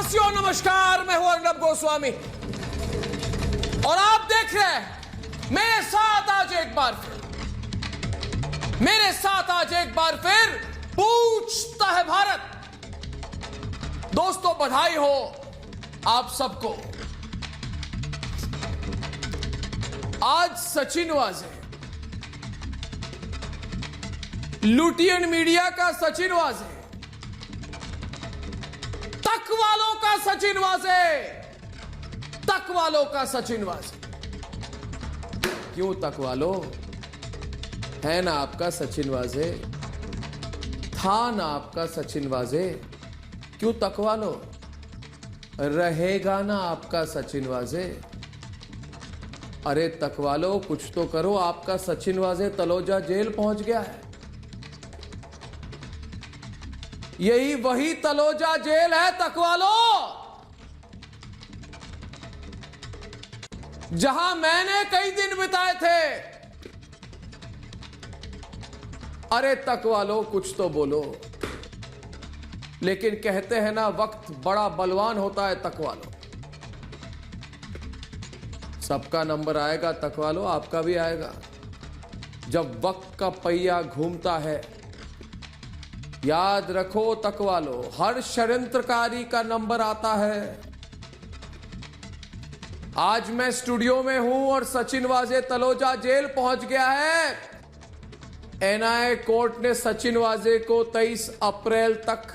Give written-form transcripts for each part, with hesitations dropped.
देशवासियों नमस्कार, मैं हूं अर्नब गोस्वामी और आप देख रहे हैं मेरे साथ आज एक बार फिर पूछता है भारत। दोस्तों बधाई हो आप सबको। आज सचिन वाजे, लुटियन मीडिया का सचिन वाजे, तक वालों का सचिन वाजे। क्यों तक वालों? है ना आपका सचिन वाजे, था ना आपका सचिन वाजे, क्यों तक वालों? रहेगा ना आपका सचिन वाजे। अरे तक वालों कुछ तो करो, आपका सचिन वाजे तलोजा जेल पहुंच गया है। यही वही तलोजा जेल है तक वालों, जहां मैंने कई दिन बिताए थे। अरे तक वालों कुछ तो बोलो। लेकिन कहते हैं ना वक्त बड़ा बलवान होता है तक वालों। सबका नंबर आएगा तक वालों, आपका भी आएगा। जब वक्त का पहिया घूमता है, याद रखो तक वालों, हर षड्यंत्रकारी का नंबर आता है। आज मैं स्टूडियो में हूं और सचिन वाजे तलोजा जेल पहुंच गया है। एनआईए कोर्ट ने सचिन वाजे को 23 अप्रैल तक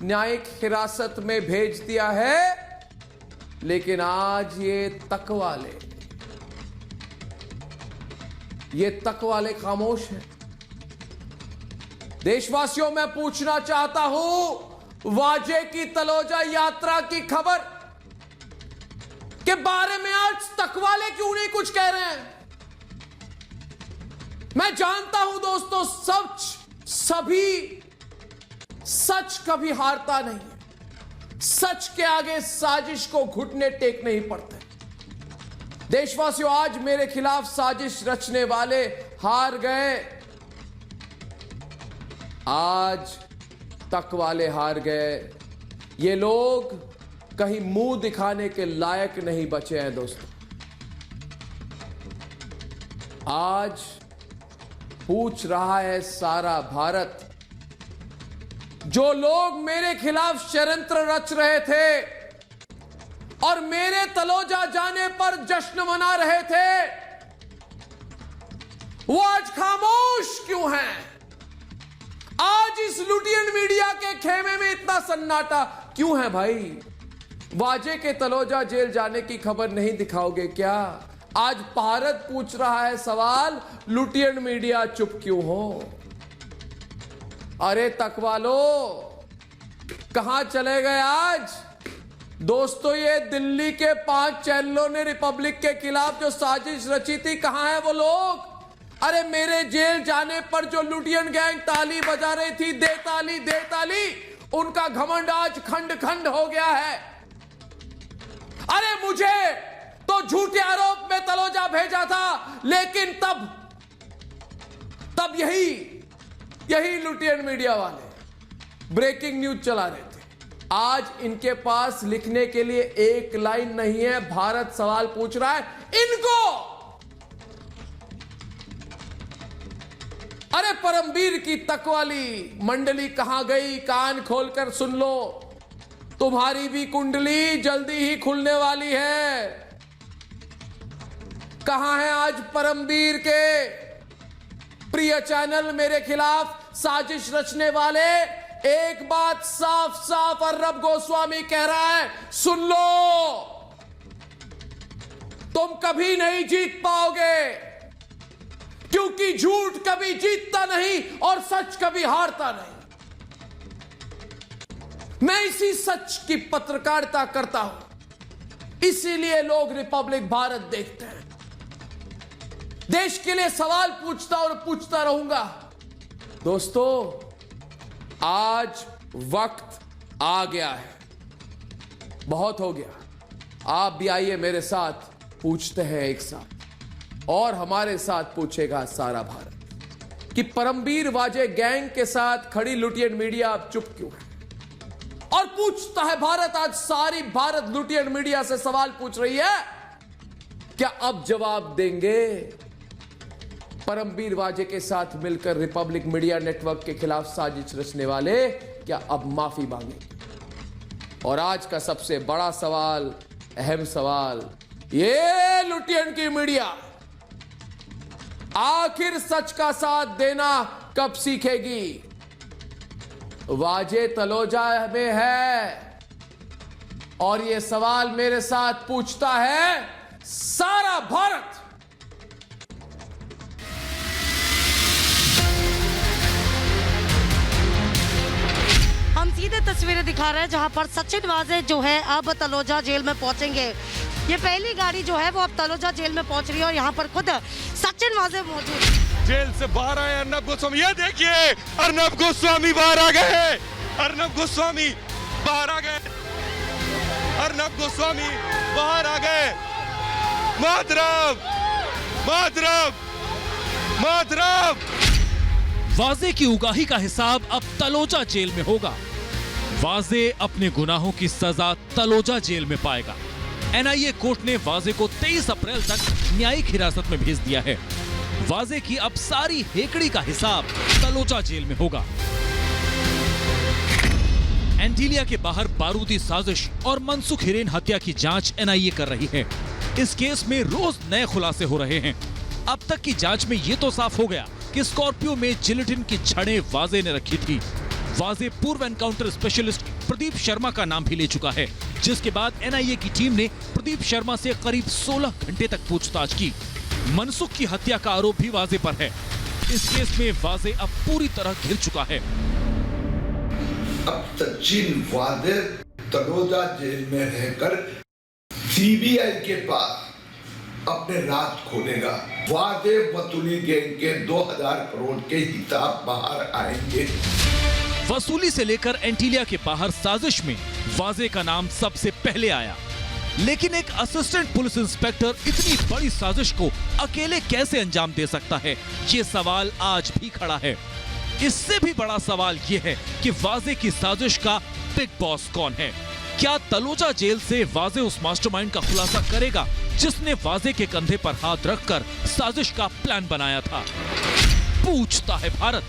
न्यायिक हिरासत में भेज दिया है। लेकिन आज ये तक वाले खामोश हैं। देशवासियों मैं पूछना चाहता हूं, वाजे की तलोजा यात्रा की खबर के बारे में आज तक वाले क्यों नहीं कुछ कह रहे हैं? मैं जानता हूं दोस्तों, सच कभी हारता नहीं है। सच के आगे साजिश को घुटने टेकने ही पड़ते हैं। देशवासियों आज मेरे खिलाफ साजिश रचने वाले हार गए। आज तक वाले हार गए। ये लोग कहीं मुंह दिखाने के लायक नहीं बचे हैं दोस्तों। आज पूछ रहा है सारा भारत, जो लोग मेरे खिलाफ षड्यंत्र रच रहे थे और मेरे तलोजा जाने पर जश्न मना रहे थे, वो आज खामोश क्यों हैं? आज इस लुटियन मीडिया के खेमे में इतना सन्नाटा क्यों है भाई? वाजे के तलोजा जेल जाने की खबर नहीं दिखाओगे क्या? आज भारत पूछ रहा है सवाल, लुटियन मीडिया चुप क्यों हो? अरे तक वालों कहां चले गए आज? दोस्तों ये दिल्ली के 5 चैनलों ने रिपब्लिक के खिलाफ जो साजिश रची थी, कहां है वो लोग? अरे मेरे जेल जाने पर जो लुटियन गैंग ताली बजा रही थी, दे ताली, उनका घमंड आज खंड खंड हो गया है। अरे मुझे तो झूठे आरोप में तलोजा भेजा था, लेकिन तब यही लुटियन मीडिया वाले ब्रेकिंग न्यूज चला रहे थे। आज इनके पास लिखने के लिए एक लाइन नहीं है। भारत सवाल पूछ रहा है इनको। अरे परमवीर की तकवाली मंडली कहां गई? कान खोलकर सुन लो, तुम्हारी भी कुंडली जल्दी ही खुलने वाली है। कहां है आज परमवीर के प्रिय चैनल मेरे खिलाफ साजिश रचने वाले? एक बात साफ साफ अर्नब गोस्वामी कह रहा है, सुन लो, तुम कभी नहीं जीत पाओगे, क्योंकि झूठ कभी जीतता नहीं और सच कभी हारता नहीं। मैं इसी सच की पत्रकारिता करता हूं, इसीलिए लोग रिपब्लिक भारत देखते हैं। देश के लिए सवाल पूछता और पूछता रहूंगा। दोस्तों आज वक्त आ गया है, बहुत हो गया। आप भी आइए मेरे साथ, पूछते हैं एक साथ, और हमारे साथ पूछेगा सारा भारत कि परमवीर वाजे गैंग के साथ खड़ी लुटियन मीडिया अब चुप क्यों है? और पूछता है भारत, आज सारी भारत लुटियन मीडिया से सवाल पूछ रही है, क्या अब जवाब देंगे? परमबीर वाजे के साथ मिलकर रिपब्लिक मीडिया नेटवर्क के खिलाफ साजिश रचने वाले क्या अब माफी मांगेंगे? और आज का सबसे बड़ा सवाल, अहम सवाल, ये लुटियन की मीडिया आखिर सच का साथ देना कब सीखेगी? वाजे तलोजा में है और ये सवाल मेरे साथ पूछता है सारा भारत। हम सीधे तस्वीरें दिखा रहे हैं जहां पर सचिन वाजे जो है अब तलोजा जेल में पहुंचेंगे। ये पहली गाड़ी जो है वो अब तलोजा जेल में पहुंच रही है और यहाँ पर खुद सचिन वाजे मौजूद है। जेल से बाहर आए अर्नब गोस्वामी, ये देखिए अर्नब गोस्वामी बाहर आ गए। अर्नब गोस्वामी बाहर आ गए। अर्नब गोस्वामी बाहर आ गए। मातरम, मातरम, मातरम। वाजे की उगाही का हिसाब अब तलोजा जेल में होगा। वाजे अपने गुनाहों की सजा तलोजा जेल में पाएगा। एनआईए कोर्ट ने वाजे को 23 अप्रैल तक न्यायिक हिरासत में भेज दिया है। वाजे की अब सारी हेकड़ी का हिसाब तलोजा जेल में होगा। एंटीलिया के बाहर बारूदी साजिश और मनसुख हिरेन हत्या की जांच एनआईए कर रही है। इस केस में रोज नए खुलासे हो रहे हैं। अब तक की जांच में ये तो साफ हो गया कि स्कॉर्पियो में जिलेटिन की छड़ें वाजे ने रखी थी। वाजे पूर्व एनकाउंटर स्पेशलिस्ट प्रदीप शर्मा का नाम भी ले चुका है, जिसके बाद एनआईए की टीम ने प्रदीप शर्मा से करीब 16 घंटे तक पूछताछ की। मनसुख की हत्या का आरोप भी वाजे पर है। इस केस में वाजे अब पूरी तरह घिर चुका है। अब सचिन वाजे तलोजा जेल में रहकर सीबीआई के पास अपने राज खोलेगा। वाजे वसूली गैंग के 2000 करोड़ के हिसाब बाहर आएंगे। वसूली से लेकर एंटीलिया के बाहर साजिश में वाजे का नाम सबसे पहले आया। लेकिन एक असिस्टेंट पुलिस इंस्पेक्टर इतनी बड़ी साजिश को अकेले कैसे अंजाम दे सकता है, ये सवाल आज भी खड़ा है। इससे भी बड़ा सवाल ये है कि वाजे की साजिश का बिग बॉस कौन है? क्या तलोजा जेल से वाजे उस मास्टरमाइंड का खुलासा करेगा जिसने वाजे के कंधे पर हाथ रखकर साजिश का प्लान बनाया था? पूछता है भारत।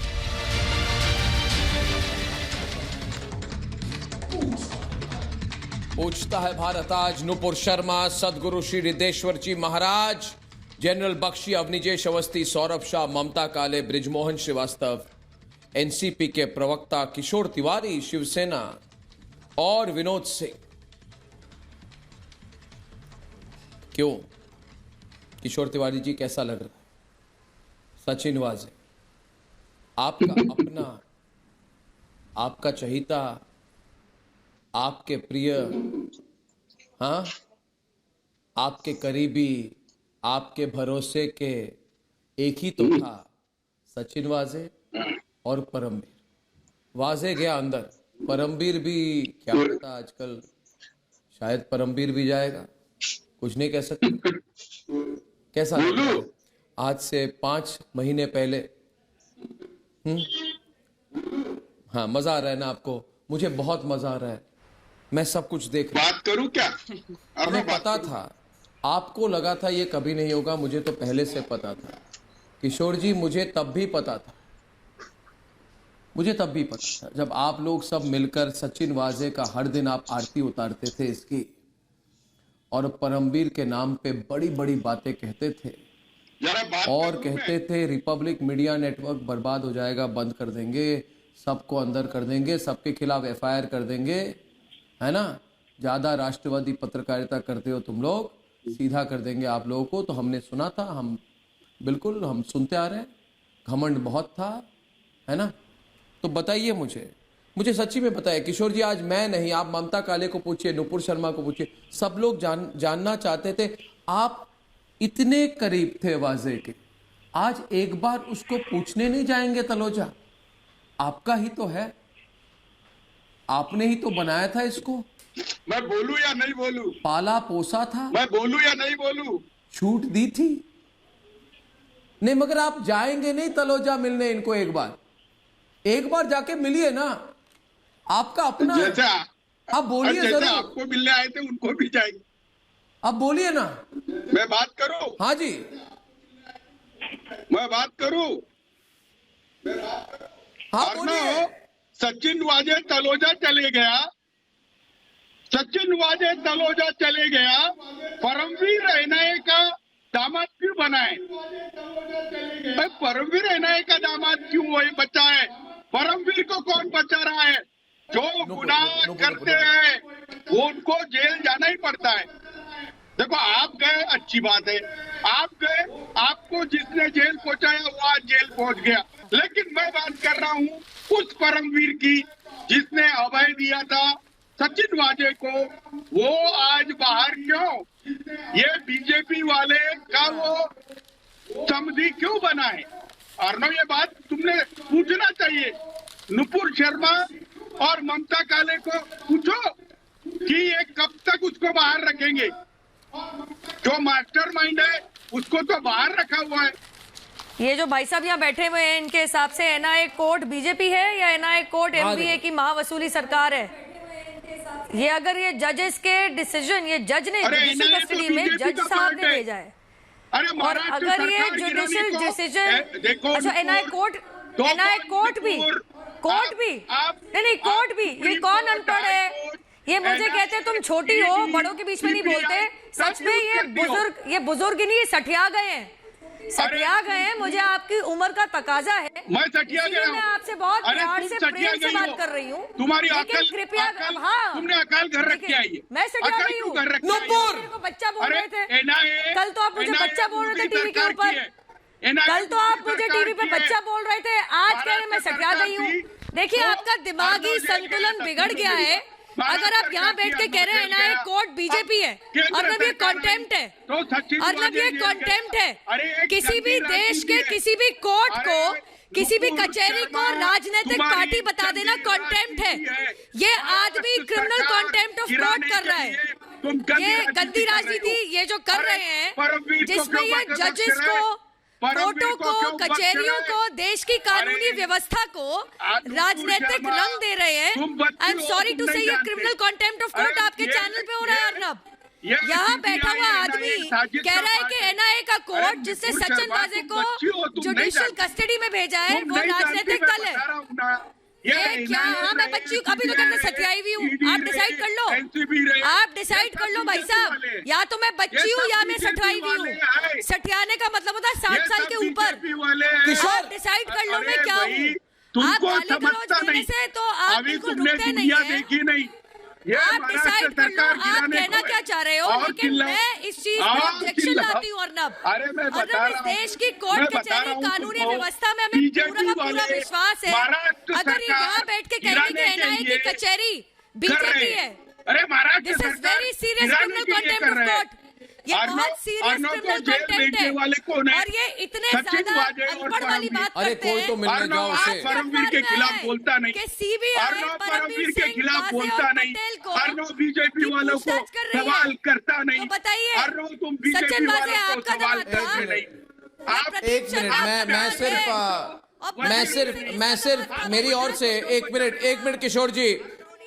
पूछता है भारत आज नुपुर शर्मा, सदगुरु श्री रिद्धेश्वर जी महाराज, जनरल बख्शी, अवनिजेश अवस्थी, सौरभ शाह, ममता काले, ब्रिजमोहन श्रीवास्तव, एनसीपी के प्रवक्ता किशोर तिवारी, शिवसेना और विनोद सिंह। क्यों किशोर तिवारी जी, कैसा लग रहा है? सचिन वाजे आपका अपना, आपका चहीता, आपके प्रिय, हाँ, आपके करीबी, आपके भरोसे के एक ही तो था, सचिन वाजे और परमबीर। वाजे गया अंदर, परमबीर भी क्या पता, आजकल शायद परमबीर भी जाएगा, कुछ नहीं कह सकते। कैसा लगता है? आज से 5 महीने पहले, हाँ, मजा आ रहा है ना आपको? मुझे बहुत मजा आ रहा है, मैं सब कुछ देख रहा हूं। बात करूं क्या? हमें पता था, आपको लगा था ये कभी नहीं होगा, मुझे तो पहले से पता था। किशोर जी, मुझे तब भी पता था, मुझे तब भी पता था जब आप लोग सब मिलकर सचिन वाजे का हर दिन आप आरती उतारते थे इसकी, और परमबीर के नाम पे बड़ी बड़ी बातें कहते थे और कहते थे रिपब्लिक मीडिया नेटवर्क बर्बाद हो जाएगा, बंद कर देंगे, सबको अंदर कर देंगे, सबके खिलाफ एफआईआर कर देंगे, है ना? ज्यादा राष्ट्रवादी पत्रकारिता करते हो तुम लोग, सीधा कर देंगे आप लोगों को। तो हमने सुना था, हम बिल्कुल हम सुनते आ रहे हैं, घमंड बहुत था, है ना? तो बताइए मुझे सच्ची में बताइए किशोर जी, आज मैं नहीं, आप ममता काले को पूछिए, नुपुर शर्मा को पूछिए, सब लोग जानना चाहते थे। आप इतने करीब थे वाजे के, आज एक बार उसको पूछने नहीं जाएंगे तलोजा? आपका ही तो है, आपने ही तो बनाया था इसको। मैं बोलूं या नहीं बोलूं? पाला पोसा था, मैं बोलूं या नहीं बोलूं? छूट दी थी नहीं, मगर आप जाएंगे नहीं तलोजा मिलने इनको? एक बार जाके मिलिए ना, आपका अपना जैसे आप बोलिए जैसे जरूर, आपको मिलने आए थे उनको भी जाएंगे। आप बोलिए ना। मैं बात करूं? हाँ जी, मैं बात करूं? हाँ और बोलिए। ना, सचिन वाजे तलोजा चले गया, सचिन वाजे तलोजा चले गया, परमवीर एनआईए का दामाद क्यों बनाए? भाई परमवीर एनआईए का दामाद क्यों वही बचा है? परमवीर को कौन बचा रहा है? जो गुनाह करते हैं वो उनको जेल जाना ही पड़ता है। देखो आप गए, अच्छी बात है, आप गए, आपको जिसने जेल पहुंचाया वो आज जेल पहुंच गया, लेकिन मैं बात कर रहा हूं उस परमवीर की जिसने अभय दिया था सचिन वाजे को, वो आज बाहर क्यों? ये बीजेपी वाले का वो समधी क्यों बना है? अर्णव, ये बात तुमने पूछना चाहिए। नुपुर शर्मा और ममता काले को पूछो कि ये कब तक उसको बाहर रखेंगे। जो मास्टरमाइंड है उसको तो बाहर रखा हुआ है। ये जो भाई साहब यहाँ बैठे हुए हैं, इनके हिसाब से एनआईए कोर्ट बीजेपी है या एनआईए कोर्ट एमबीए की महावसूली सरकार है? ये अगर ये जजेस के डिसीजन, ये जज ने जुडिशियल कस्टडी में जज साहब ने भेजा है, और अगर ये जुडिशियल डिसीजन, अच्छा एनआईए कोर्ट भी नहीं, कोर्ट भी, ये कौन अनपढ़ है? ये मुझे कहते हैं तुम छोटी हो, बड़ों के बीच में नहीं बोलते। सच में ये बुजुर्ग नहीं, ये सठिया गए हैं, मुझे आपकी उम्र का तकाजा है। मैं सठिया गया हूं। मैं आपसे बहुत प्यार से, प्रेम से बात कर रही हूँ। तुम्हारी अकल, कृपया, हाँ, तुमने अकल घर रख के आई है। मैं सठिया गई हूँ। मेरे को बच्चा बोल रहे थे कल, तो आप मुझे बच्चा बोल रहे थे टीवी के ऊपर, कल तो आप मुझे टीवी पे बच्चा बोल रहे थे, आज कह रहे मैं सठिया गई हूँ। देखिए आपका दिमागी संतुलन बिगड़ गया है। अगर आप यहाँ बैठ के कह रहे हैं एनआईए कोर्ट बीजेपी है, और अब ये कंटेम्प्ट है, और अब ये कंटेम्प्ट है। किसी भी देश के किसी भी कोर्ट को, किसी भी कचहरी को राजनीतिक पार्टी बता देना कंटेम्प्ट है। ये आदमी क्रिमिनल कंटेम्प्ट ऑफ कोर्ट कर रहा है। ये गंदी राजनीति ये जो कर रहे हैं, जिसमें ये जजेस को, कोर्टों को, कचहरियों को, देश की कानूनी व्यवस्था को राजनीतिक रंग दे रहे हैं। आई एम सॉरी टू से, ये क्रिमिनल कंटेम्प्ट ऑफ कोर्ट आपके चैनल पे हो रहा है अर्नब। यहाँ बैठा हुआ आदमी कह रहा है कि एनआईए का कोर्ट जिसने सचिन वाजे को जुडिशियल कस्टडी में भेजा है वो राजनीतिक दल है। ये क्या? हाँ मैं बच्ची अभी तो कहते सत्याई हुई हूँ, आप डिसाइड कर लो, आप डिसाइड कर लो भाई साहब, या तो मैं बच्ची हूँ या मैं सठवाई हुई हूँ। सठियाने का मतलब होता है 60 साल के ऊपर। आप डिसाइड कर लो मैं क्या हूँ। आप गाली गलौज देने से तो आप बिल्कुल रुकते नहीं है। आप डिसाइड कर लो आप कहना क्या चाह रहे हो, लेकिन मैं इस चीज पे ऑब्जेक्शन लाती हूँ अर्नब। अर्नब, इस देश की कोर्ट कचहरी कानूनी व्यवस्था में हमें पूरा का पूरा विश्वास है। अगर ये यहाँ बैठ के कहेंगे कि एनआईए की कचहरी बीजेपी है, this is very serious criminal contempt of court. ये बहुत सीरियस क्रिमिनल कंटेम्प्ट है, और ये इतने ज्यादा अनपढ़ वाली बात करते हैं। कोई तो मिलने जाओ उसे। परमवीर के खिलाफ बोलता नहीं, कि सीबीआई परमवीर के खिलाफ बोलता नहीं, अर्नव बीजेपी वालों को सवाल करता नहीं। तो बताइए, अर्नव तुम बीजेपी वालों को सवाल करते नहीं। आप एक मिनट, मैं सिर्फ मेरी ओर से एक मिनट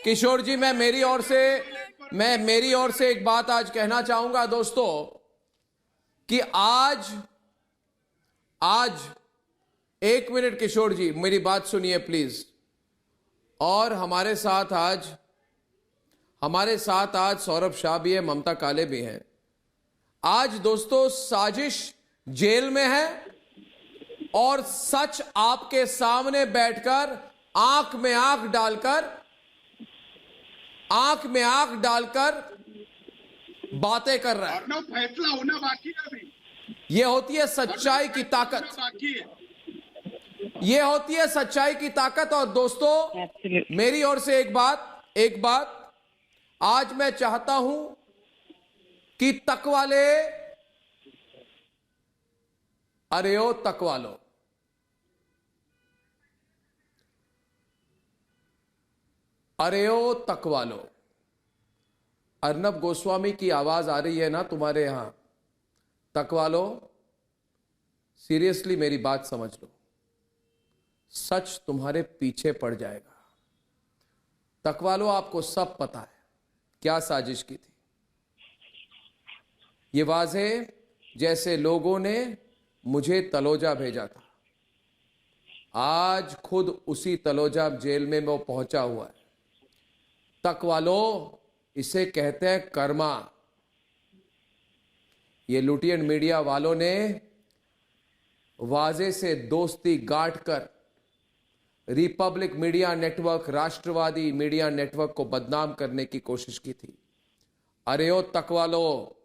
किशोर जी, मैं मेरी ओर से एक बात आज कहना चाहूंगा दोस्तों, कि आज एक मिनट किशोर जी मेरी बात सुनिए प्लीज। और हमारे साथ आज सौरभ शाह भी है, ममता काले भी हैं। आज दोस्तों साजिश जेल में है, और सच आपके सामने बैठकर आंख में आंख डालकर बातें कर रहा है। फैसला होना बाकी है अभी। ये होती है सच्चाई की ताकत, ये होती है सच्चाई की ताकत। और दोस्तों मेरी ओर से एक बात आज मैं चाहता हूं कि तकवाले, अरे ओ तकवालो, अरे ओ तकवालो, अर्नब गोस्वामी की आवाज आ रही है ना तुम्हारे यहां? तकवालो, सीरियसली मेरी बात समझ लो, सच तुम्हारे पीछे पड़ जाएगा। तकवालो आपको सब पता है क्या साजिश की थी। ये वाजे जैसे लोगों ने मुझे तलोजा भेजा था, आज खुद उसी तलोजा जेल में वो पहुंचा हुआ है। तकवालो इसे कहते हैं कर्मा। ये लुटियन मीडिया वालों ने वाजे से दोस्ती गांठकर रिपब्लिक मीडिया नेटवर्क, राष्ट्रवादी मीडिया नेटवर्क को बदनाम करने की कोशिश की थी। अरे ओ तकवालो,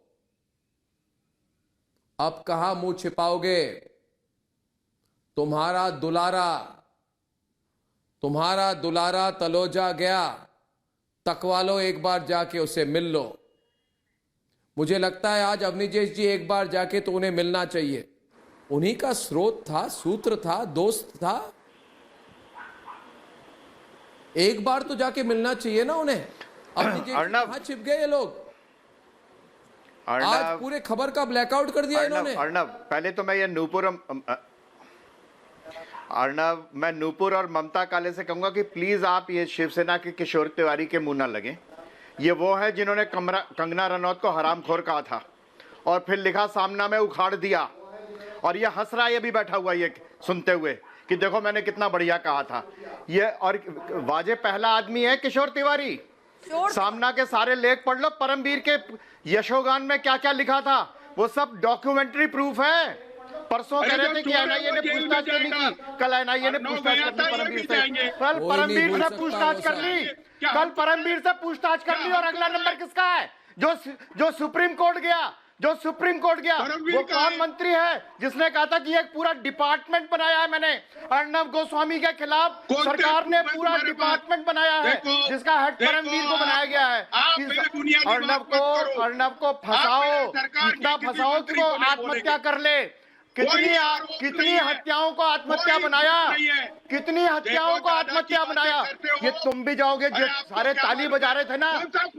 अब कहां मुंह छिपाओगे? तुम्हारा दुलारा तलोजा गया। तकवालो एक बार जाके उसे मिल लो। मुझे लगता है आज अवनीजेश जी एक बार जाके तो उन्हें मिलना चाहिए। उन्हीं का स्रोत था, सूत्र था, दोस्त था। एक बार तो जाके मिलना चाहिए ना उन्हें। अवनीजेश जी कहां छिप गए ये लोग? आज पूरे खबर का ब्लैकआउट कर दिया इन्होंने। अर्नब, पहले तो मैं ये मैं नूपुर और ममता काले से कहूंगा कि प्लीज आप ये शिवसेना के किशोर तिवारी के मुंह न लगे। ये वो है जिन्होंने कंगना रनौत को हरामखोर कहा था और फिर लिखा सामना में उखाड़ दिया, और ये हंस रहा है, ये भी बैठा हुआ ये सुनते हुए कि देखो मैंने कितना बढ़िया कहा था ये। और वाजे पहला आदमी है किशोर तिवारी। सामना के सारे लेख पढ़ लो, परमवीर के यशोगान में क्या क्या लिखा था वो सब डॉक्यूमेंट्री प्रूफ है। परसों कह रहे थे कि एनआईए ने पूछताछ करनी थी, कल एनआईए ने पूछताछ कर ली परमवीर से। कल परमवीर से पूछताछ कर ली, कल परमवीर से पूछताछ कर ली। और अगला नंबर किसका है? जो सुप्रीम कोर्ट गया, वो कौन मंत्री है जिसने कहा था कि एक पूरा डिपार्टमेंट बनाया है मैंने अर्नब गोस्वामी के खिलाफ? सरकार ने पूरा डिपार्टमेंट बनाया है जिसका हेड परमवीर को बनाया गया है। अर्नब को फंसाओ, इतना फंसाओ कि वो आत्महत्या कर ले। कितनी हत्याओं को आत्महत्या बनाया, कितनी हत्याओं को आत्महत्या बनाया। ये तुम भी जाओगे, जो सारे ताली बजा रहे थे ना,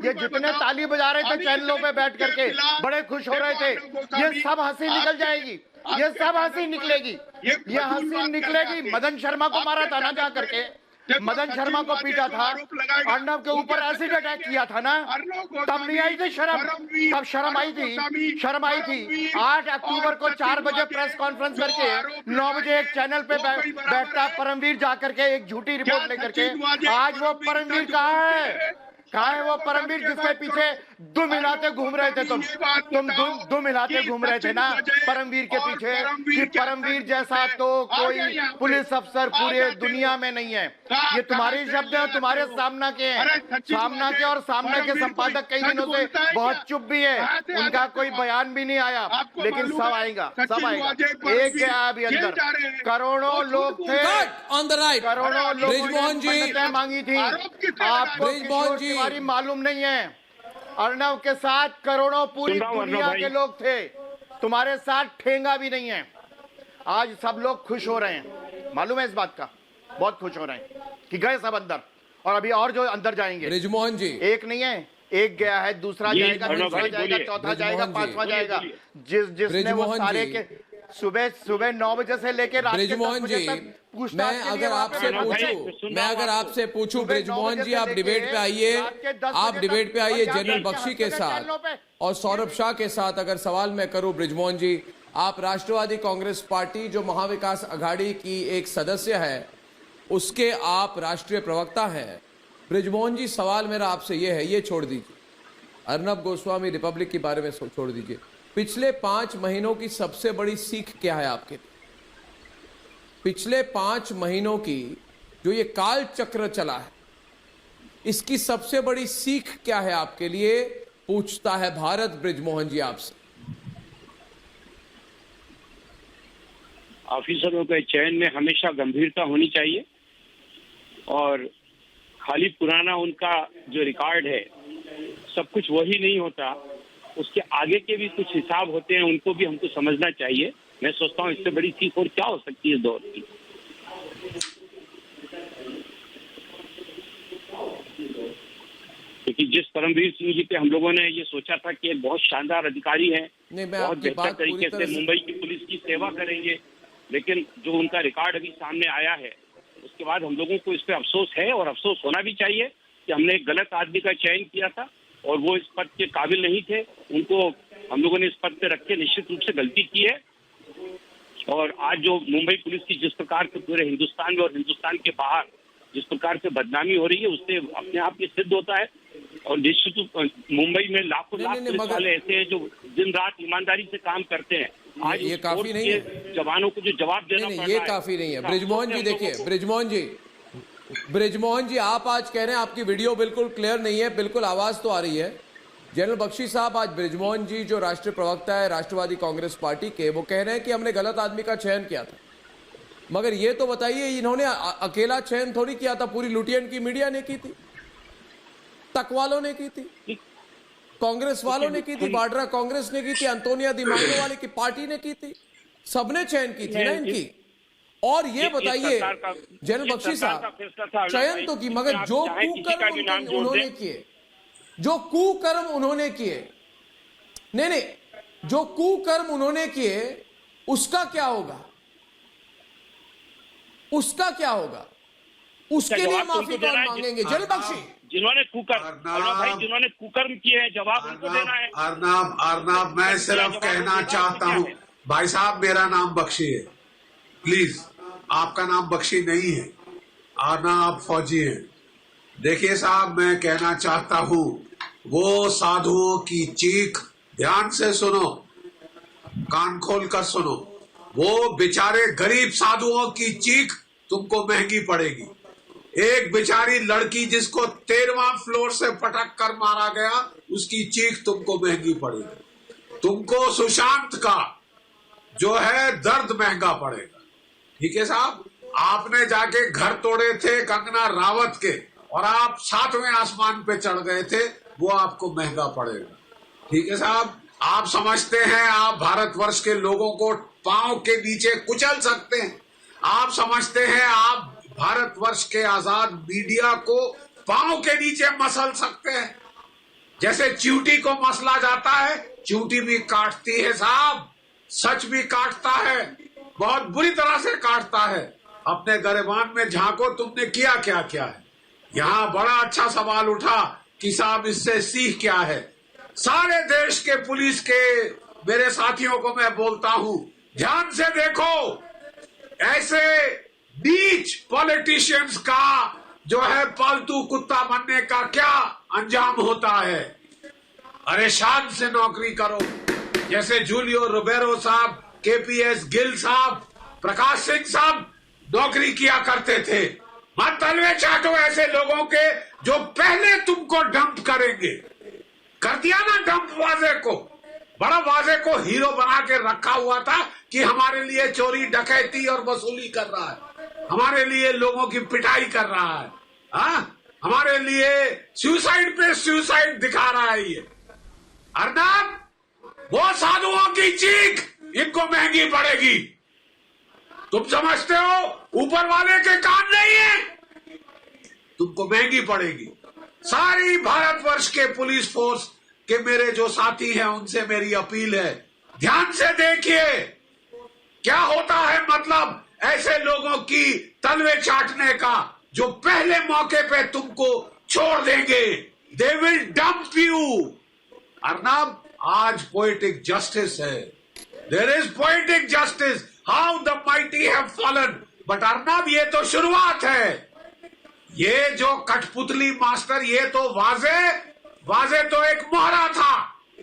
ये जितने ताली बजा रहे थे चैनलों पे बैठ करके बड़े खुश हो रहे थे, ये सब हंसी निकल जाएगी, ये सब हंसी निकलेगी, ये हंसी निकलेगी। मदन शर्मा को मारा था ना जा करके, मदन शर्मा को पीटा था, अर्नब के ऊपर एसिड अटैक किया था ना, तब नहीं आई थी शर्म? तब शर्म आई थी। 8 अक्टूबर को 4 बजे प्रेस कॉन्फ्रेंस करके 9 बजे एक चैनल पे बैठता परमवीर जाकर के एक झूठी रिपोर्ट लेकर के। आज वो परमवीर कहाँ है? कहाँ है वो परमवीर जिसके पीछे दुम हिलाते घूम रहे थे? तुम दुम हिलाते घूम रहे थे ना परमवीर के पीछे, कि परमवीर जैसा तो कोई पुलिस अफसर पूरे दुनिया में नहीं है। ये तुम्हारे शब्द हैं, तुम्हारे सामना के हैं। सामना के और सामने के संपादक कई दिनों से बहुत चुप भी है, उनका कोई बयान भी नहीं आया, लेकिन सब आएगा, सब आएगा। एक गया अभी अंदर, करोड़ों लोग थे, करोड़ों लोग ने मांगी थी। आपको मालूम नहीं है, अर्नब के साथ करोड़ों पूरी दुनिया के लोग थे, तुम्हारे साथ ठेंगा भी नहीं है। आज सब लोग खुश हो रहे हैं, मालूम है इस बात का, बहुत खुश हो रहे हैं कि गए सब अंदर, और अभी और जो अंदर जाएंगे। ब्रिजमोहन जी, एक नहीं है, एक गया है, दूसरा जाएगा, तीसरा जाएगा, चौथा जाएगा, पांचवा जाएगा। जिसने वो सारे के सुबह 9 बजे से लेकर रात के 10 बजे तक मैं अगर आपसे पूछूं ब्रिजमोहन जी, आप डिबेट पे आइए, आप डिबेट पे आइए जनरल बख्शी के साथ और सौरभ शाह के साथ। अगर सवाल मैं करूं ब्रिजमोहन जी, आप राष्ट्रवादी कांग्रेस पार्टी जो महाविकास अघाड़ी की एक सदस्य है, उसके आप राष्ट्रीय प्रवक्ता हैं। ब्रिजमोहन जी, सवाल मेरा आपसे ये है, ये छोड़ दीजिए, अर्नब गोस्वामी रिपब्लिक के बारे में छोड़ दीजिए, पिछले 5 महीनों की सबसे बड़ी सीख क्या है आपके? पिछले 5 महीनों की जो ये काल चक्र चला है, इसकी सबसे बड़ी सीख क्या है आपके लिए? पूछता है भारत ब्रिजमोहन जी आपसे। ऑफिसरों के चयन में हमेशा गंभीरता होनी चाहिए, और खाली पुराना उनका जो रिकॉर्ड है सब कुछ वही नहीं होता, उसके आगे के भी कुछ हिसाब होते हैं, उनको भी हमको समझना चाहिए। मैं सोचता हूँ इससे बड़ी सीख और क्या हो सकती है इस दौर की। क्योंकि जिस परमवीर सिंह जी पे हम लोगों ने ये सोचा था कि एक बहुत शानदार अधिकारी है, बहुत बेहतर तरीके से मुंबई की पुलिस की सेवा करेंगे, लेकिन जो उनका रिकॉर्ड अभी सामने आया है, उसके बाद हम लोगों को इस पे अफसोस है और अफसोस होना भी चाहिए। कि हमने एक गलत आदमी का चयन किया था और वो इस पद के काबिल नहीं थे, उनको हम लोगों ने इस पद पे रख के निश्चित रूप से गलती की है। और आज जो मुंबई पुलिस की जिस प्रकार से पूरे हिंदुस्तान में और हिंदुस्तान के बाहर जिस प्रकार से बदनामी हो रही है, उससे अपने आप ये सिद्ध होता है। और निश्चित मुंबई में लाखों लाख पुलिस वाले ऐसे हैं जो दिन रात ईमानदारी से काम करते हैं। आज ये काफी नहीं है जवानों को जो जवाब देना पड़ रहा है, ये काफी नहीं है। ब्रिजमोहन जी देखिए, ब्रिजमोहन जी आप आज कह रहे हैं आपकी वीडियो बिल्कुल क्लियर नहीं है, बिल्कुल आवाज तो आ रही है। जनरल बख्शी साहब, आज ब्रिजमोहन जी जो राष्ट्रीय प्रवक्ता है राष्ट्रवादी कांग्रेस पार्टी के, वो कह रहे हैं कि हमने गलत आदमी का चयन किया था। मगर ये तो बताइए, इन्होंने अकेला चयन थोड़ी किया था, पूरी लुटियन की मीडिया ने की थी, तक वालों ने की थी, कांग्रेस वालों ने की थी, बाड्रा कांग्रेस ने की थी, अंतोनिया दिमागो वाले की पार्टी ने की थी, सबने चयन की थी ना इनकी। और ये बताइए जनरल बख्शी साहब, चयन तो की, मगर जो कुकर्म उन्होंने किए, जो कुकर्म उन्होंने किए, नहीं, जो कुकर्म उन्होंने किए उसका क्या होगा, उसका क्या होगा, उसके लिए माफी कौन मांगेंगे? जनरल बख्शी, जिन्होंने कुकर्म किए हैं, जवाब उनको देना है। अर्नब, मैं सिर्फ कहना चाहता हूं, भाई साहब मेरा नाम बख्शी है, प्लीज आपका नाम बख्शी नहीं है, अर्नब फौजी है। देखिए साहब, मैं कहना चाहता हूं, वो साधुओं की चीख ध्यान से सुनो, कान खोल कर सुनो, वो बेचारे गरीब साधुओं की चीख तुमको महंगी पड़ेगी। एक बेचारी लड़की जिसको 13वां फ्लोर से पटक कर मारा गया, उसकी चीख तुमको महंगी पड़ेगी। तुमको सुशांत का जो है दर्द महंगा पड़ेगा। ठीक है साहब, आपने जाके घर तोड़े थे कंगना रावत के और आप 7वें आसमान पे चढ़ गए थे, वो आपको महंगा पड़ेगा। ठीक है साहब, आप समझते हैं आप भारतवर्ष के लोगों को पांव के नीचे कुचल सकते हैं, आप समझते हैं आप भारतवर्ष के आजाद मीडिया को पांव के नीचे मसल सकते हैं, जैसे चींटी को मसला जाता है। चींटी भी काटती है साहब, सच भी काटता है, बहुत बुरी तरह से काटता है। अपने गिरेबान में झांको, तुमने किया क्या क्या है। यहाँ बड़ा अच्छा सवाल उठा कि साहब इससे सीख क्या है। सारे देश के पुलिस के मेरे साथियों को मैं बोलता हूं, ध्यान से देखो, ऐसे नीच पॉलिटिशियंस का जो है पालतू कुत्ता बनने का क्या अंजाम होता है। अरे शान से नौकरी करो, जैसे जूलियो रोबेरो साहब, केपीएस गिल साहब, प्रकाश सिंह साहब नौकरी किया करते थे। मत तलवे चाटो ऐसे लोगों के जो पहले तुमको डंप करेंगे। कर दिया ना डंप वाजे को, बड़ा वाजे को हीरो बना के रखा हुआ था कि हमारे लिए चोरी डकैती और वसूली कर रहा है, हमारे लिए लोगों की पिटाई कर रहा है, हमारे लिए सुसाइड पे सुसाइड दिखा रहा है। ये अर्नब, वो साधुओं की चीख इनको महंगी पड़ेगी। तुम समझते हो ऊपर वाले के कान नहीं है, तुमको महंगी पड़ेगी। सारी भारतवर्ष के पुलिस फोर्स के मेरे जो साथी हैं उनसे मेरी अपील है, ध्यान से देखिए क्या होता है। मतलब ऐसे लोगों की तलवे चाटने का जो पहले मौके पे तुमको छोड़ देंगे, they will dump you. Arnab, आज पोएटिक जस्टिस है, there is poetic justice, how the mighty have fallen. But Arnab, ये तो शुरुआत है। ये जो कठपुतली मास्टर, ये तो वाजे तो एक मोहरा था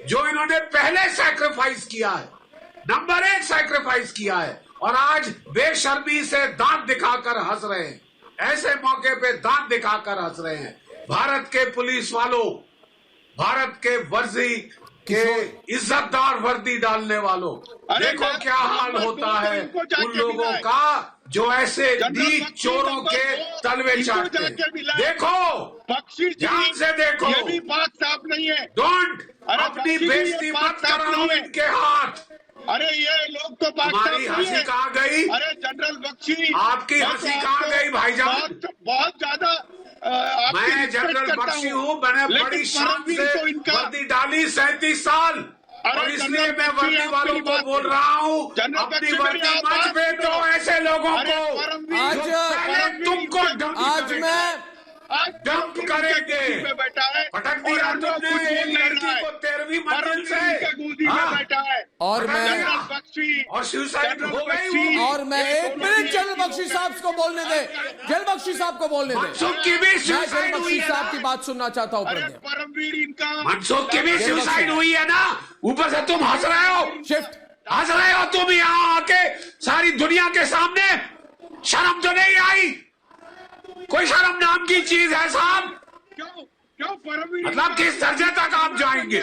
जो इन्होंने पहले सैक्रिफाइस किया है, नंबर 1 सैक्रिफाइस किया है, और आज बेशर्मी से दांत दिखाकर हंस रहे हैं। ऐसे मौके पे दांत दिखाकर हंस रहे हैं। भारत के पुलिस वालों, भारत के वर्दी के इज्जतदार वर्दी डालने वालों, देखो क्या हाल होता है उन लोगों का जो ऐसे नीच चोरों के तलवे चाटते हैं। देखो, ध्यान से देखो, ये भी बात साफ नहीं है। डोंट अपनी बेइज्जती मत कराओ इनके हाथ। अरे ये लोग तो बात हमारी हंसी कहाँ गई? अरे जनरल बख्शी, आपकी हंसी कहाँ गई भाईजान? बहुत ज्यादा मैं जनरल बख्शी हूँ, मैंने बड़ी शान से वर्दी डाली 37 साल, और इसलिए मैं वर्दी वालों को बोल रहा हूँ, अपनी वर्दी मत बेचो ऐसे लोगों को। आज जंप करेंगे। बैठा है, पटक दिया तुमने एक लड़की को 13वीं मंजिल से। गोदी में बैठा है और मैं और सुसाइड हो गई वो। और मैं 1 मिनट जनरल बख्शी साहब को बोलने दे, जनरल बख्शी साहब को बोलने दे। मनसुख की भी मैं जनरल सुसाइड हुई बख्शी है साहब की ना, बात सुनना चाहता हूँ। परमवीर इनका मनसुख की भी सुसाइड हुई है ना। ऊपर से तुम हंस रहे हो, शिफ्ट हंस रहे हो तुम यहाँ आके सारी दुनिया के सामने। शर्म तो नहीं आई? कोई शर्म नाम की चीज है साहब? क्यों परमवीर मतलब किस दर्जे तक आप जाएंगे?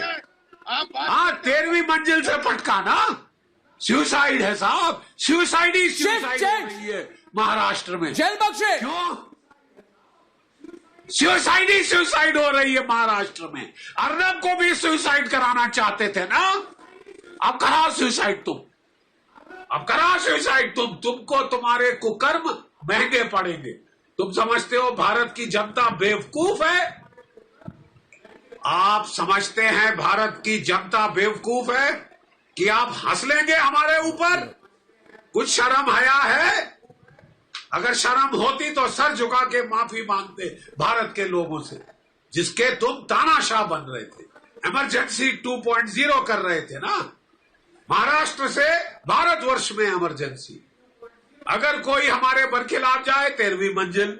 हाँ, 13वीं मंजिल से पटका ना। सुसाइड है साहब, सुसाइड ही सुसाइड हो रही है महाराष्ट्र में। जनरल बख्शी क्यों? सुसाइड ही सुसाइड हो रही है महाराष्ट्र में। अर्नब को भी सुसाइड कराना चाहते थे ना। अब करा सुसाइड तुम, अब करा सुसाइड तुम। तुमको तुम्हारे कुकर्म महंगे पड़ेंगे। तुम समझते हो भारत की जनता बेवकूफ है? आप समझते हैं भारत की जनता बेवकूफ है कि आप हंस लेंगे हमारे ऊपर? कुछ शर्म हया है? अगर शर्म होती तो सर झुका के माफी मांगते भारत के लोगों से, जिसके तुम तानाशाह बन रहे थे। इमरजेंसी 2.0 कर रहे थे ना। महाराष्ट्र से भारतवर्ष में इमरजेंसी। अगर कोई हमारे बरखिलाफ जाए 13वीं मंजिल।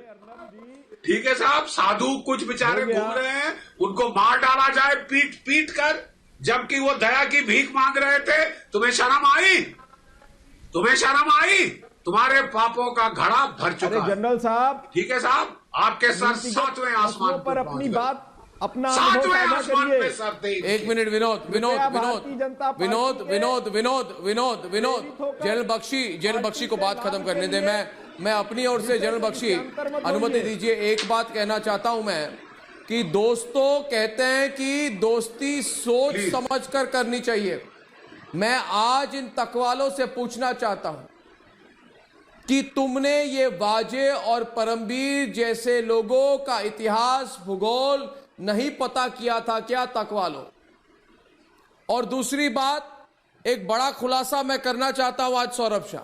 ठीक है साहब, साधु कुछ बेचारे घूम रहे हैं, उनको मार डाला जाए पीट पीट कर, जबकि वो दया की भीख मांग रहे थे। तुम्हें शर्म आई? तुम्हें शर्म आई? तुम्हारे पापों का घड़ा भर चुका है। जनरल साहब, ठीक है साहब, आपके सर 7वें आसमान पर अपनी बात अपना 7वें आसमान पे सर थे। 1 मिनट विनोद जनरल बख्शी को बात खत्म करने दे। मैं अपनी ओर से जनरल बख्शी अनुमति दीजिए। एक बात कहना चाहता हूं मैं कि दोस्तों कहते हैं कि दोस्ती सोच समझ कर करनी चाहिए। मैं आज इन तकवालों से पूछना चाहता हूं कि तुमने ये वाजे और परमवीर जैसे लोगों का इतिहास भूगोल नहीं पता किया था क्या तकवालों? और दूसरी बात, एक बड़ा खुलासा मैं करना चाहता हूं आज सौरभ शाह,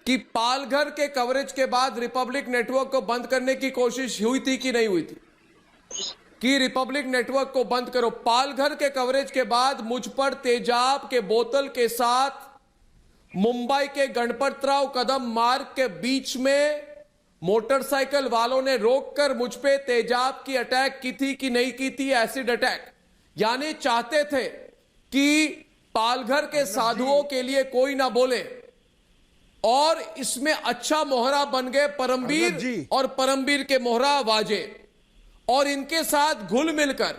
कि पालघर के कवरेज के बाद रिपब्लिक नेटवर्क को बंद करने की कोशिश हुई थी कि नहीं हुई थी? कि रिपब्लिक नेटवर्क को बंद करो। पालघर के कवरेज के बाद मुझ पर तेजाब के बोतल के साथ मुंबई के गणपतराव कदम मार्ग के बीच में मोटरसाइकिल वालों ने रोककर मुझ पे तेजाब की अटैक की थी कि नहीं की थी? Acid attack. यानी चाहते थे कि पालघर के साधुओं के लिए कोई ना बोले, और इसमें अच्छा मोहरा बन गए परमवीर और परमवीर के मोहरा वाजे। और इनके साथ घुल मिलकर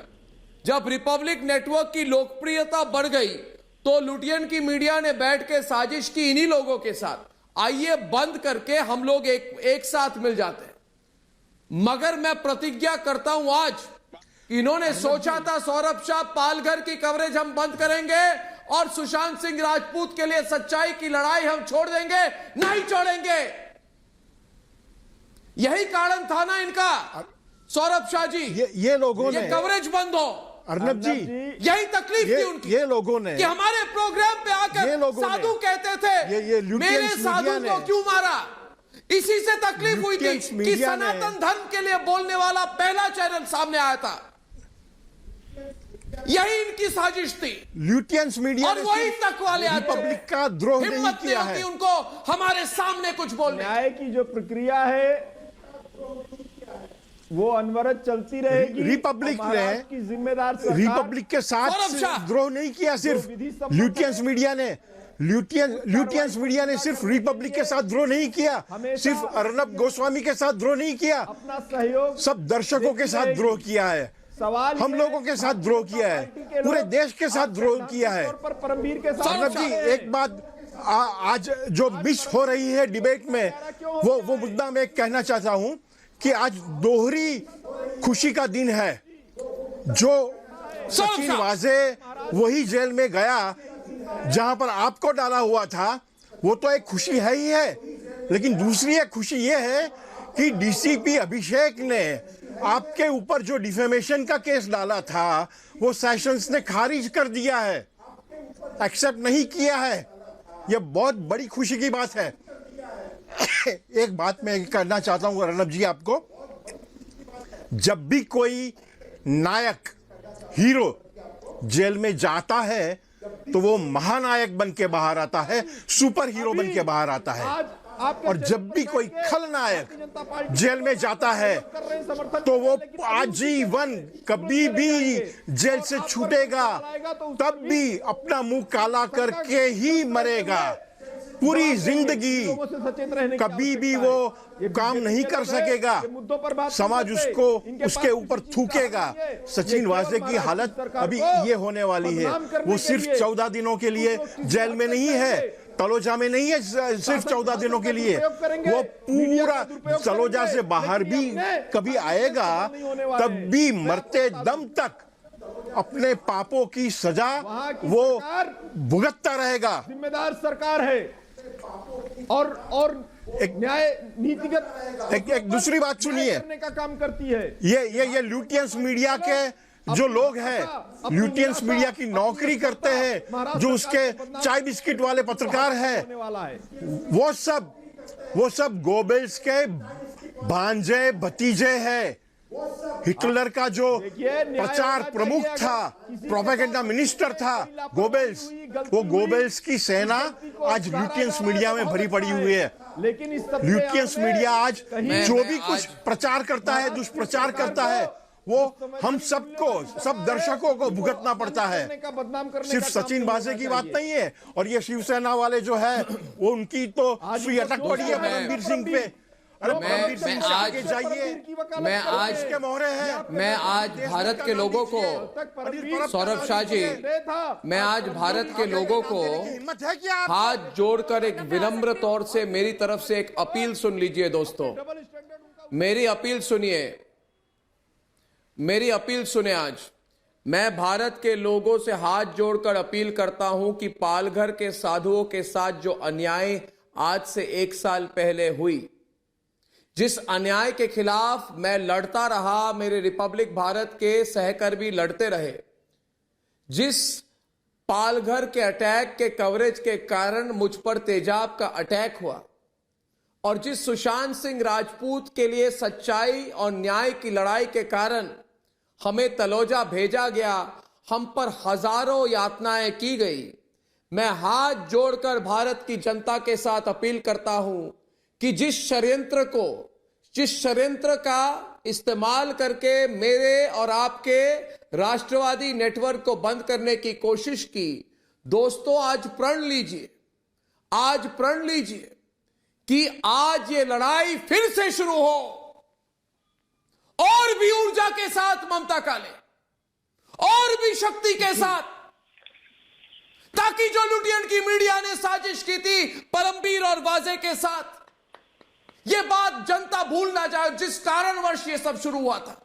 जब रिपब्लिक नेटवर्क की लोकप्रियता बढ़ गई तो लुटियन की मीडिया ने बैठ के साजिश की इन्हीं लोगों के साथ, आइए बंद करके हम लोग एक साथ मिल जाते हैं। मगर मैं प्रतिज्ञा करता हूं आज, इन्होंने सोचा था सौरभ शाह पालघर की कवरेज हम बंद करेंगे और सुशांत सिंह राजपूत के लिए सच्चाई की लड़ाई हम छोड़ देंगे। नहीं छोड़ेंगे। यही कारण था ना इनका, सौरभ शाह जी। ये लोगों ने कवरेज बंद हो। अर्नब जी, यही तकलीफ थी उनकी। ये लोगों ने कि हमारे प्रोग्राम पे आकर साधु कहते थे मेरे साधु को क्यों मारा। इसी से तकलीफ हुई थी कि सनातन धर्म के लिए बोलने वाला पहला चैनल सामने आया था। यही इनकी साजिश थी। ल्यूटियंस मीडिया और वही तक वाले रिपब्लिक का द्रोह नहीं किया है। उनको हमारे सामने कुछ बोलने। न्याय की जो प्रक्रिया है वो अनवरत चलती रहेगी। रिपब्लिक ने की जिम्मेदार रिपब्लिक के साथ द्रोह नहीं किया। सिर्फ ल्यूटियंस मीडिया ने ल्यूटियंस मीडिया ने सिर्फ रिपब्लिक के साथ द्रोह नहीं किया, सिर्फ अर्नब गोस्वामी के साथ द्रोह नहीं किया, अपना सहयोग सब दर्शकों के साथ द्रोह किया है। हम लोगों के साथ द्रोह किया है, पूरे देश के साथ द्रोह किया है। अर्नब जी, एक बात आज जो मिस हो रही है डिबेट में, वो मुद्दा मैं कहना चाहता हूं कि आज दोहरी खुशी का दिन है। जो सचिन वाजे वही जेल में गया जहां पर आपको डाला हुआ था, वो तो एक खुशी है ही है, लेकिन दूसरी एक खुशी ये है कि डीसीपी अभिषेक ने आपके ऊपर जो डिफेमेशन का केस डाला था वो सेशंस ने खारिज कर दिया है, एक्सेप्ट नहीं किया है। यह बहुत बड़ी खुशी की बात है। एक बात मैं करना चाहता हूं अर्नब जी आपको, जब भी कोई नायक हीरो जेल में जाता है तो वो महानायक बन के बाहर आता है, सुपर हीरो बन के बाहर आता है। और जब भी कोई खलनायक जेल में जाता है तो वो आजीवन कभी भी जेल से छूटेगा, तब भी अपना मुंह काला करके ही मरेगा। पूरी जिंदगी कभी भी वो काम नहीं कर सकेगा, समाज उसको उसके ऊपर थूकेगा। सचिन वाजे की हालत अभी ये होने वाली है। वो सिर्फ 14 दिनों के लिए जेल में नहीं है, तलोजा में नहीं है सिर्फ 14 दिनों के लिए, वो पूरा तलोजा से बाहर भी कभी आएगा, तब भी मरते दम तक अपने पापों की सजा वो भुगतता रहेगा। जिम्मेदार सरकार है और एक न्याय नीतिगत एक दूसरी बात सुनिए, करने का काम करती है। ये ल्यूटियंस मीडिया के जो लोग हैं, ल्यूटियंस मीडिया की नौकरी करते हैं, जो उसके चाय बिस्किट वाले पत्रकार हैं, वो सब गोबेल्स के भांजे भतीजे हैं। हिटलर का जो प्रचार प्रमुख था, प्रोपेगेंडा मिनिस्टर था गोबेल्स, वो गोबेल्स की सेना आज ल्यूटियंस मीडिया में भरी पड़ी हुई है। लेकिन इस ल्यूटियंस मीडिया आज जो भी कुछ प्रचार करता है, दुष्प्रचार करता है, वो हम सबको, सब दर्शकों को भुगतना पड़ता है। सिर्फ सचिन वाजे की बात नहीं है। और ये शिवसेना वाले जो है वो उनकी तो सुई अटक पड़ी है परमवीर सिंह पे। मैं आज भारत के लोगों को, सौरभ शाह जी, मैं आज भारत के लोगों को हाथ जोड़कर एक विनम्र तौर से मेरी तरफ से एक अपील सुन लीजिए दोस्तों, मेरी अपील सुनिए, मेरी अपील सुने। आज मैं भारत के लोगों से हाथ जोड़कर अपील करता हूं कि पालघर के साधुओं के साथ जो अन्याय आज से 1 साल पहले हुई, जिस अन्याय के खिलाफ मैं लड़ता रहा, मेरे रिपब्लिक भारत के सहकर्मी लड़ते रहे, जिस पालघर के अटैक के कवरेज के कारण मुझ पर तेजाब का अटैक हुआ, और जिस सुशांत सिंह राजपूत के लिए सच्चाई और न्याय की लड़ाई के कारण हमें तलोजा भेजा गया, हम पर हजारों यातनाएं की गई, मैं हाथ जोड़कर भारत की जनता के साथ अपील करता हूं कि जिस षड्यंत्र का इस्तेमाल करके मेरे और आपके राष्ट्रवादी नेटवर्क को बंद करने की कोशिश की, दोस्तों आज प्रण लीजिए, आज प्रण लीजिए कि आज ये लड़ाई फिर से शुरू हो, और भी ऊर्जा के साथ ममता काले, और भी शक्ति के साथ, ताकि जो लुटियन की मीडिया ने साजिश की थी परमवीर और वाजे के साथ, ये बात जनता भूल ना जाए। जिस कारणवश ये सब शुरू हुआ था,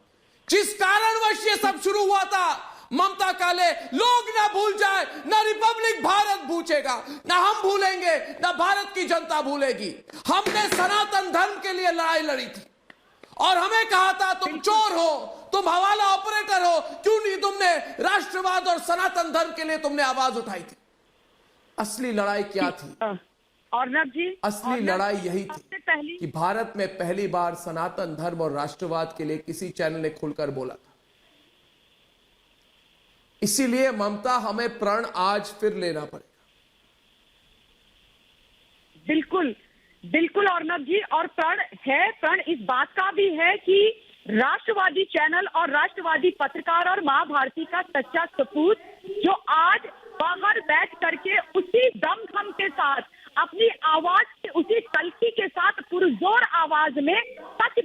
जिस कारणवश ये सब शुरू हुआ था, ममता काले, लोग ना भूल जाए, ना रिपब्लिक भारत भूलेगा, ना हम भूलेंगे, ना भारत की जनता भूलेगी। हमने सनातन धर्म के लिए लड़ाई लड़ी थी और हमें कहा था तुम चोर हो, तुम हवाला ऑपरेटर हो, क्यों नहीं तुमने राष्ट्रवाद और सनातन धर्म के लिए तुमने आवाज उठाई थी। असली लड़ाई क्या थी? अर्नब जी, असली लड़ाई यही थी कि भारत में पहली बार सनातन धर्म और राष्ट्रवाद के लिए किसी चैनल ने खुलकर बोला था। इसीलिए ममता, हमें प्रण आज फिर लेना पड़ेगा। बिल्कुल बिल्कुल अर्नब जी, और प्रण इस बात का भी है कि राष्ट्रवादी चैनल और राष्ट्रवादी पत्रकार और माँ भारती का सच्चा सपूत जो आज बाहर बैठ करके उसी दमखम के साथ, अपनी आवाज के उसी तलखी के साथ पुरजोर आवाज में सच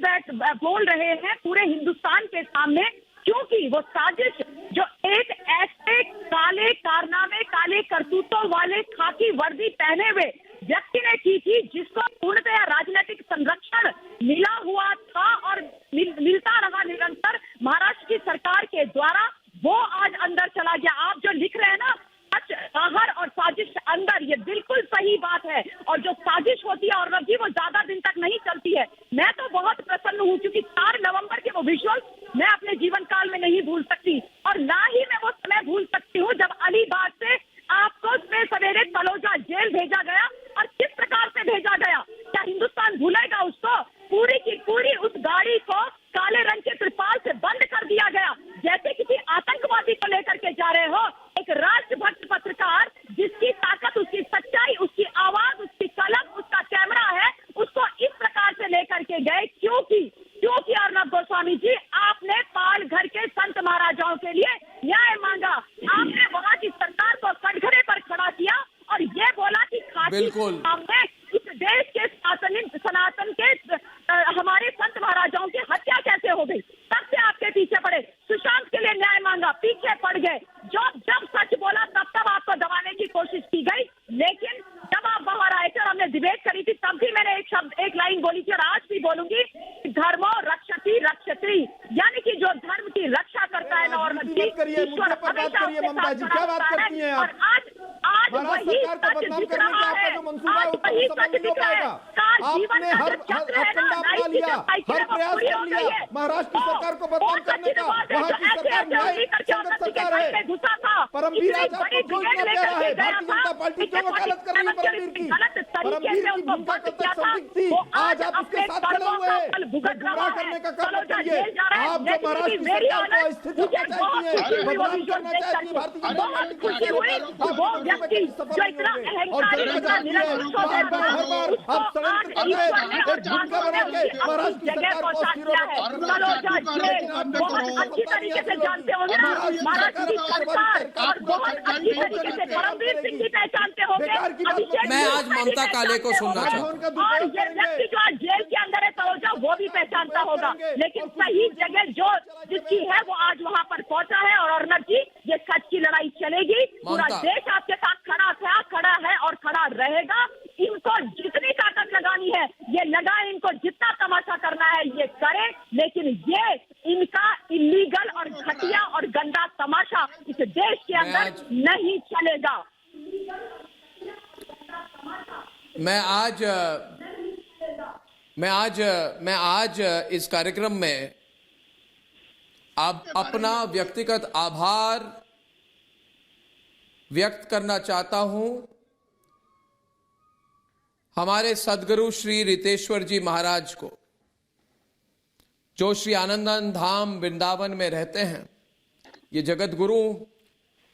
बोल रहे हैं पूरे हिंदुस्तान के सामने, क्योंकि वो साजिश जो एक ऐसे काले कारनामे, काले करतूतों वाले खाकी वर्दी पहने हुए व्यक्ति ने की थी, जिसको पूर्णतः राजनीतिक संरक्षण मिला हुआ था और मिलता रहा निरंतर महाराष्ट्र की सरकार के द्वारा, वो आज अंदर चला गया। आप जो लिख रहे हैं ना, सच बाहर और साजिश अंदर, ये बिल्कुल सही बात है। और जो साजिश होती है और जी, वो ज्यादा दिन तक नहीं चलती है। मैं तो बहुत प्रसन्न हूँ क्योंकि 4 नवंबर के वो विजुअल मैं अपने जीवन काल में नहीं भूल सकती, और ना ही मैं वो समय भूल सकती हूँ जब अलीबाग से आपको सवेरे तलोजा जेल भेजा गया, और किस प्रकार से भेजा गया। क्या हिंदुस्तान भूलेगा उसको? पूरी की पूरी उस गाड़ी को काले रंग के त्रिपाल क्योंकि अर्नब गोस्वामी जी, आपने पाल घर के संत महाराजाओं के लिए न्याय मांगा, आपने वहां की सरकार को कटघरे पर खड़ा किया और ये बोला कि बिल्कुल हमने इस देश के सनातन के हमारे संत महाराजाओं की हत्या कैसे हो गई, तब से आपके पीछे पड़े। सुशांत के लिए न्याय मांगा, पीछे पड़ गए। जब सच बोला तब आपको दबाने की कोशिश की गई, लेकिन जब आप बाहर आए थे और हमने डिबेट करी थी, तब भी मैंने एक लाइन बोली थी और आज भी बोलूंगी, धर्मो रक्षति रक्षत्री, यानी कि जो धर्म की रक्षा करता है और ईश्वर हमेशा उसके साथ खड़ा होता है। और आज वही सच दिख रहा है, आज वही सच दिख रहा है। जीवन का जो चक्र है ना, लाइफ की जो साइकिल है वो पूरी हो गई है। महाराष्ट्र सरकार को बदनाम करने का, वहां की सरकार न्याय संगत सरकार है। घुसा था, परमवीर आजाद को क्यों इतना प्यारा है? भारतीय जनता पार्टी क्यों वकालत कर रही है परमवीर की? परमवीर की भूमिका कब तक संदिग्ध थी, आज आप उसके साथ खड़े हुए हैं। गुमराह करने का काम मत करिए। आप जो महाराष्ट्र की सरकार को स्थिति में चाहती है, बदनाम करना चाहती है भारतीय जनता पार्टी को, वो व्यक्ति जो इतना अहंकारी, इतना निरंकुश हो गया, हर बार आप षड्यंत्र करके एक भूमिका बना के महाराष्ट्र की सरकार को अस्थिर बहुत अच्छी तरीके से जानते होंगे महाराष्ट्र की सरकार, और बहुत अच्छी तरीके से परमवीर सिंह की पहचानते होंगे। मैं आज ममता काले को सुनना चाहता हूं। और ये व्यक्ति जो आज जेल के अंदर है तलोजा, वो भी पहचानता होगा, लेकिन सही जगह जो जिसकी है वो आज वहां पर पहुंचा है। और अर्नब जी, ये सच की लड़ाई चलेगी, पूरा देश आपके साथ खड़ा है और खड़ा रहेगा। इनको जितनी ताकत लगानी है ये लगाए, इनको जितना तमाशा करना है ये करें, लेकिन ये इनका इलीगल और घटिया और गंदा तमाशा इस देश के अंदर नहीं चलेगा। मैं आज इस कार्यक्रम में आप अपना व्यक्तिगत आभार व्यक्त करना चाहता हूं हमारे सदगुरु श्री रितेश्वर जी महाराज को, जो श्री आनंदन धाम वृंदावन में रहते हैं। ये जगत गुरु,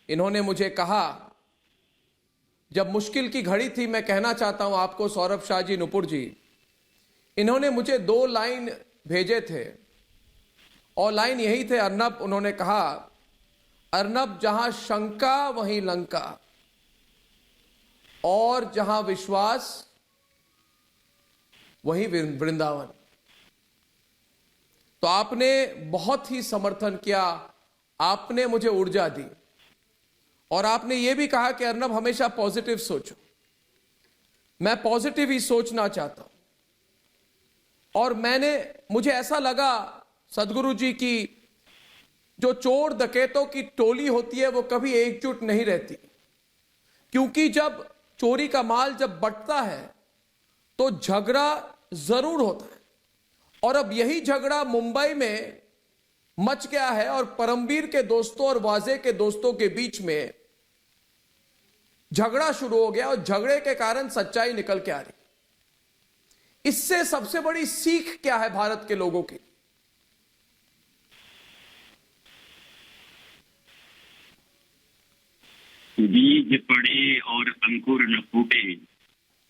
इन्होंने मुझे कहा, जब मुश्किल की घड़ी थी, मैं कहना चाहता हूं आपको सौरभ शाह जी, नुपुर जी, इन्होंने मुझे 2 लाइन भेजे थे और लाइन यही थे अर्नब, उन्होंने कहा, अर्नब जहां शंका वहीं लंका और जहां विश्वास वहीं वृंदावन। तो आपने बहुत ही समर्थन किया, आपने मुझे ऊर्जा दी और आपने यह भी कहा कि अर्नब हमेशा पॉजिटिव सोचो। मैं पॉजिटिव ही सोचना चाहता हूं और मुझे ऐसा लगा सदगुरु जी की जो चोर डकैतों की टोली होती है वो कभी एकजुट नहीं रहती, क्योंकि जब चोरी का माल जब बंटता है तो झगड़ा जरूर होता है। और अब यही झगड़ा मुंबई में मच गया है और परमवीर के दोस्तों और वाजे के दोस्तों के बीच में झगड़ा शुरू हो गया और झगड़े के कारण सच्चाई निकल के आ रही। इससे सबसे बड़ी सीख क्या है भारत के लोगों की? बीज पड़े और अंकुर न फूटे,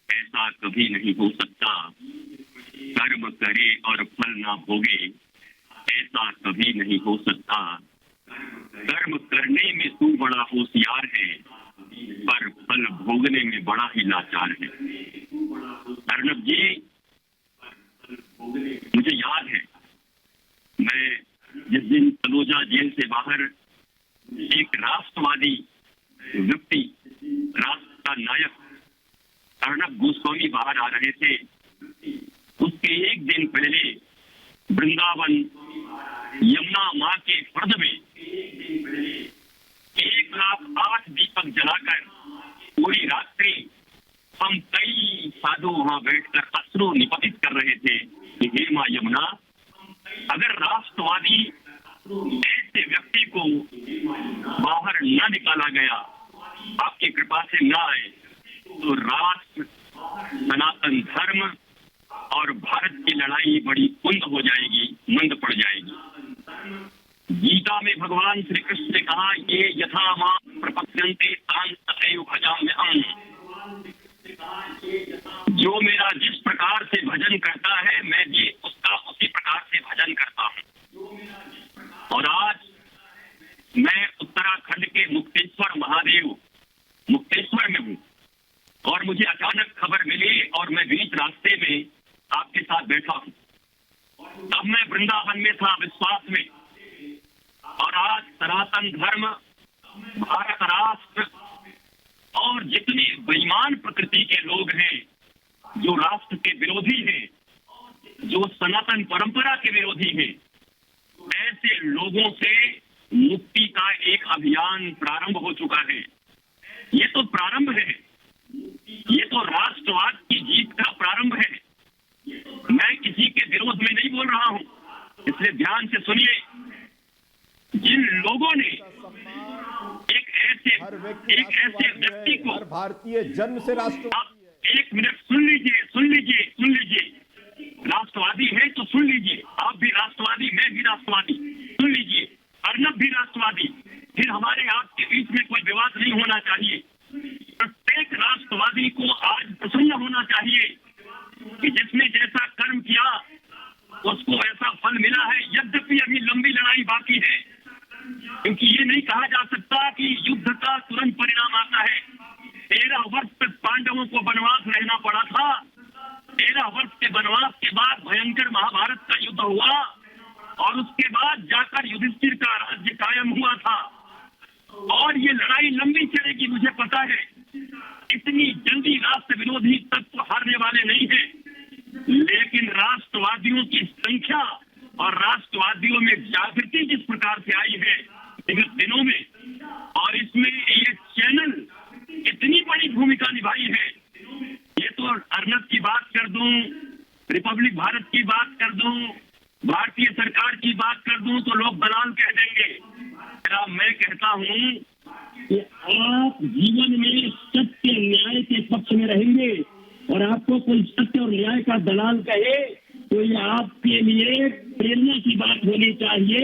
ऐसा कभी नहीं हो सकता। कर्म करे और फल ना भोगे, ऐसा कभी नहीं हो सकता। कर्म करने में तू बड़ा होशियार है, पर फल भोगने में बड़ा ही लाचार है। अर्नब जी, मुझे याद है, मैं जिस दिन तलोजा जेल से बाहर एक राष्ट्रवादी व्यक्ति, राष्ट्र का नायक अर्नब गोस्वामी बाहर आ रहे थे, उसके एक दिन पहले वृंदावन यमुना मां के फर्द में 1,08,000 दीपक जलाकर पूरी रात्रि हम कई साधु वहां बैठकर अश्रु निपतित कर रहे थे कि हे मां यमुना, अगर राष्ट्रवादी ऐसे व्यक्ति को बाहर न निकाला गया, आपकी कृपा से न आए, तो राष्ट्र, सनातन धर्म और भारत की लड़ाई बड़ी कुंद हो जाएगी, मंद पड़ जाएगी। गीता में भगवान श्री कृष्ण ने कहा, ये यथा मां प्रपद्यन्ते तान् तथैव भजाम्यहम्। जो मेरा जिस प्रकार से भजन करता है, मैं भी उसका उसी प्रकार से भजन मैं उत्तराखंड के मुक्तेश्वर में हूँ और मुझे अचानक खबर मिली और मैं बीच रास्ते में आपके साथ बैठा हूँ। तब मैं वृंदावन में था, विश्वास में, और आज सनातन धर्म, भारत राष्ट्र और जितने बेईमान प्रकृति के लोग हैं, जो राष्ट्र के विरोधी हैं, जो सनातन परंपरा के विरोधी हैं, ऐसे लोगों से मुक्ति का एक अभियान प्रारंभ हो चुका है। ये तो प्रारंभ है, ये तो राष्ट्रवाद की जीत का प्रारंभ है। मैं किसी के विरोध में नहीं बोल रहा हूं, इसलिए ध्यान से सुनिए। जिन लोगों ने एक ऐसे व्यक्ति को, भारतीय जन्म से राष्ट्रवादी, एक मिनट सुन लीजिए, राष्ट्रवादी है तो सुन लीजिए। आप भी राष्ट्रवादी, मैं भी राष्ट्रवादी, सुन लीजिए। अर्नब भी राष्ट्रवादी। फिर हमारे आपके बीच में कोई विवाद नहीं होना चाहिए। प्रत्येक राष्ट्रवादी को आज प्रसन्न होना चाहिए कि जिसने जैसा कर्म किया उसको ऐसा फल मिला है। यद्यपि अभी लंबी लड़ाई बाकी है, क्योंकि ये नहीं कहा जा सकता कि युद्ध का तुरंत परिणाम आता है। 13 वर्ष तक पांडवों को वनवास रहना पड़ा था। 13 वर्ष के वनवास के बाद भयंकर महाभारत का युद्ध हुआ और उसके बाद जाकर युधिष्ठिर का राज्य कायम हुआ था। और ये लड़ाई लंबी चलेगी, मुझे पता है। इतनी जल्दी राष्ट्र विरोधी तत्व हारने वाले नहीं है, लेकिन राष्ट्रवादियों की संख्या और राष्ट्रवादियों में जागृति जिस प्रकार से आई है विगत दिनों में, और इसमें ये चैनल इतनी बड़ी भूमिका निभाई है। ये तो अर्नब की बात कर दूं, रिपब्लिक भारत की बात कर दूं, भारतीय सरकार की बात कर दूं तो लोग दलाल कह देंगे। मैं कहता हूं कि आप जीवन में सत्य न्याय के पक्ष में रहेंगे और आपको कोई सत्य और न्याय का दलाल कहे तो ये आपके लिए प्रेरणा की बात होनी चाहिए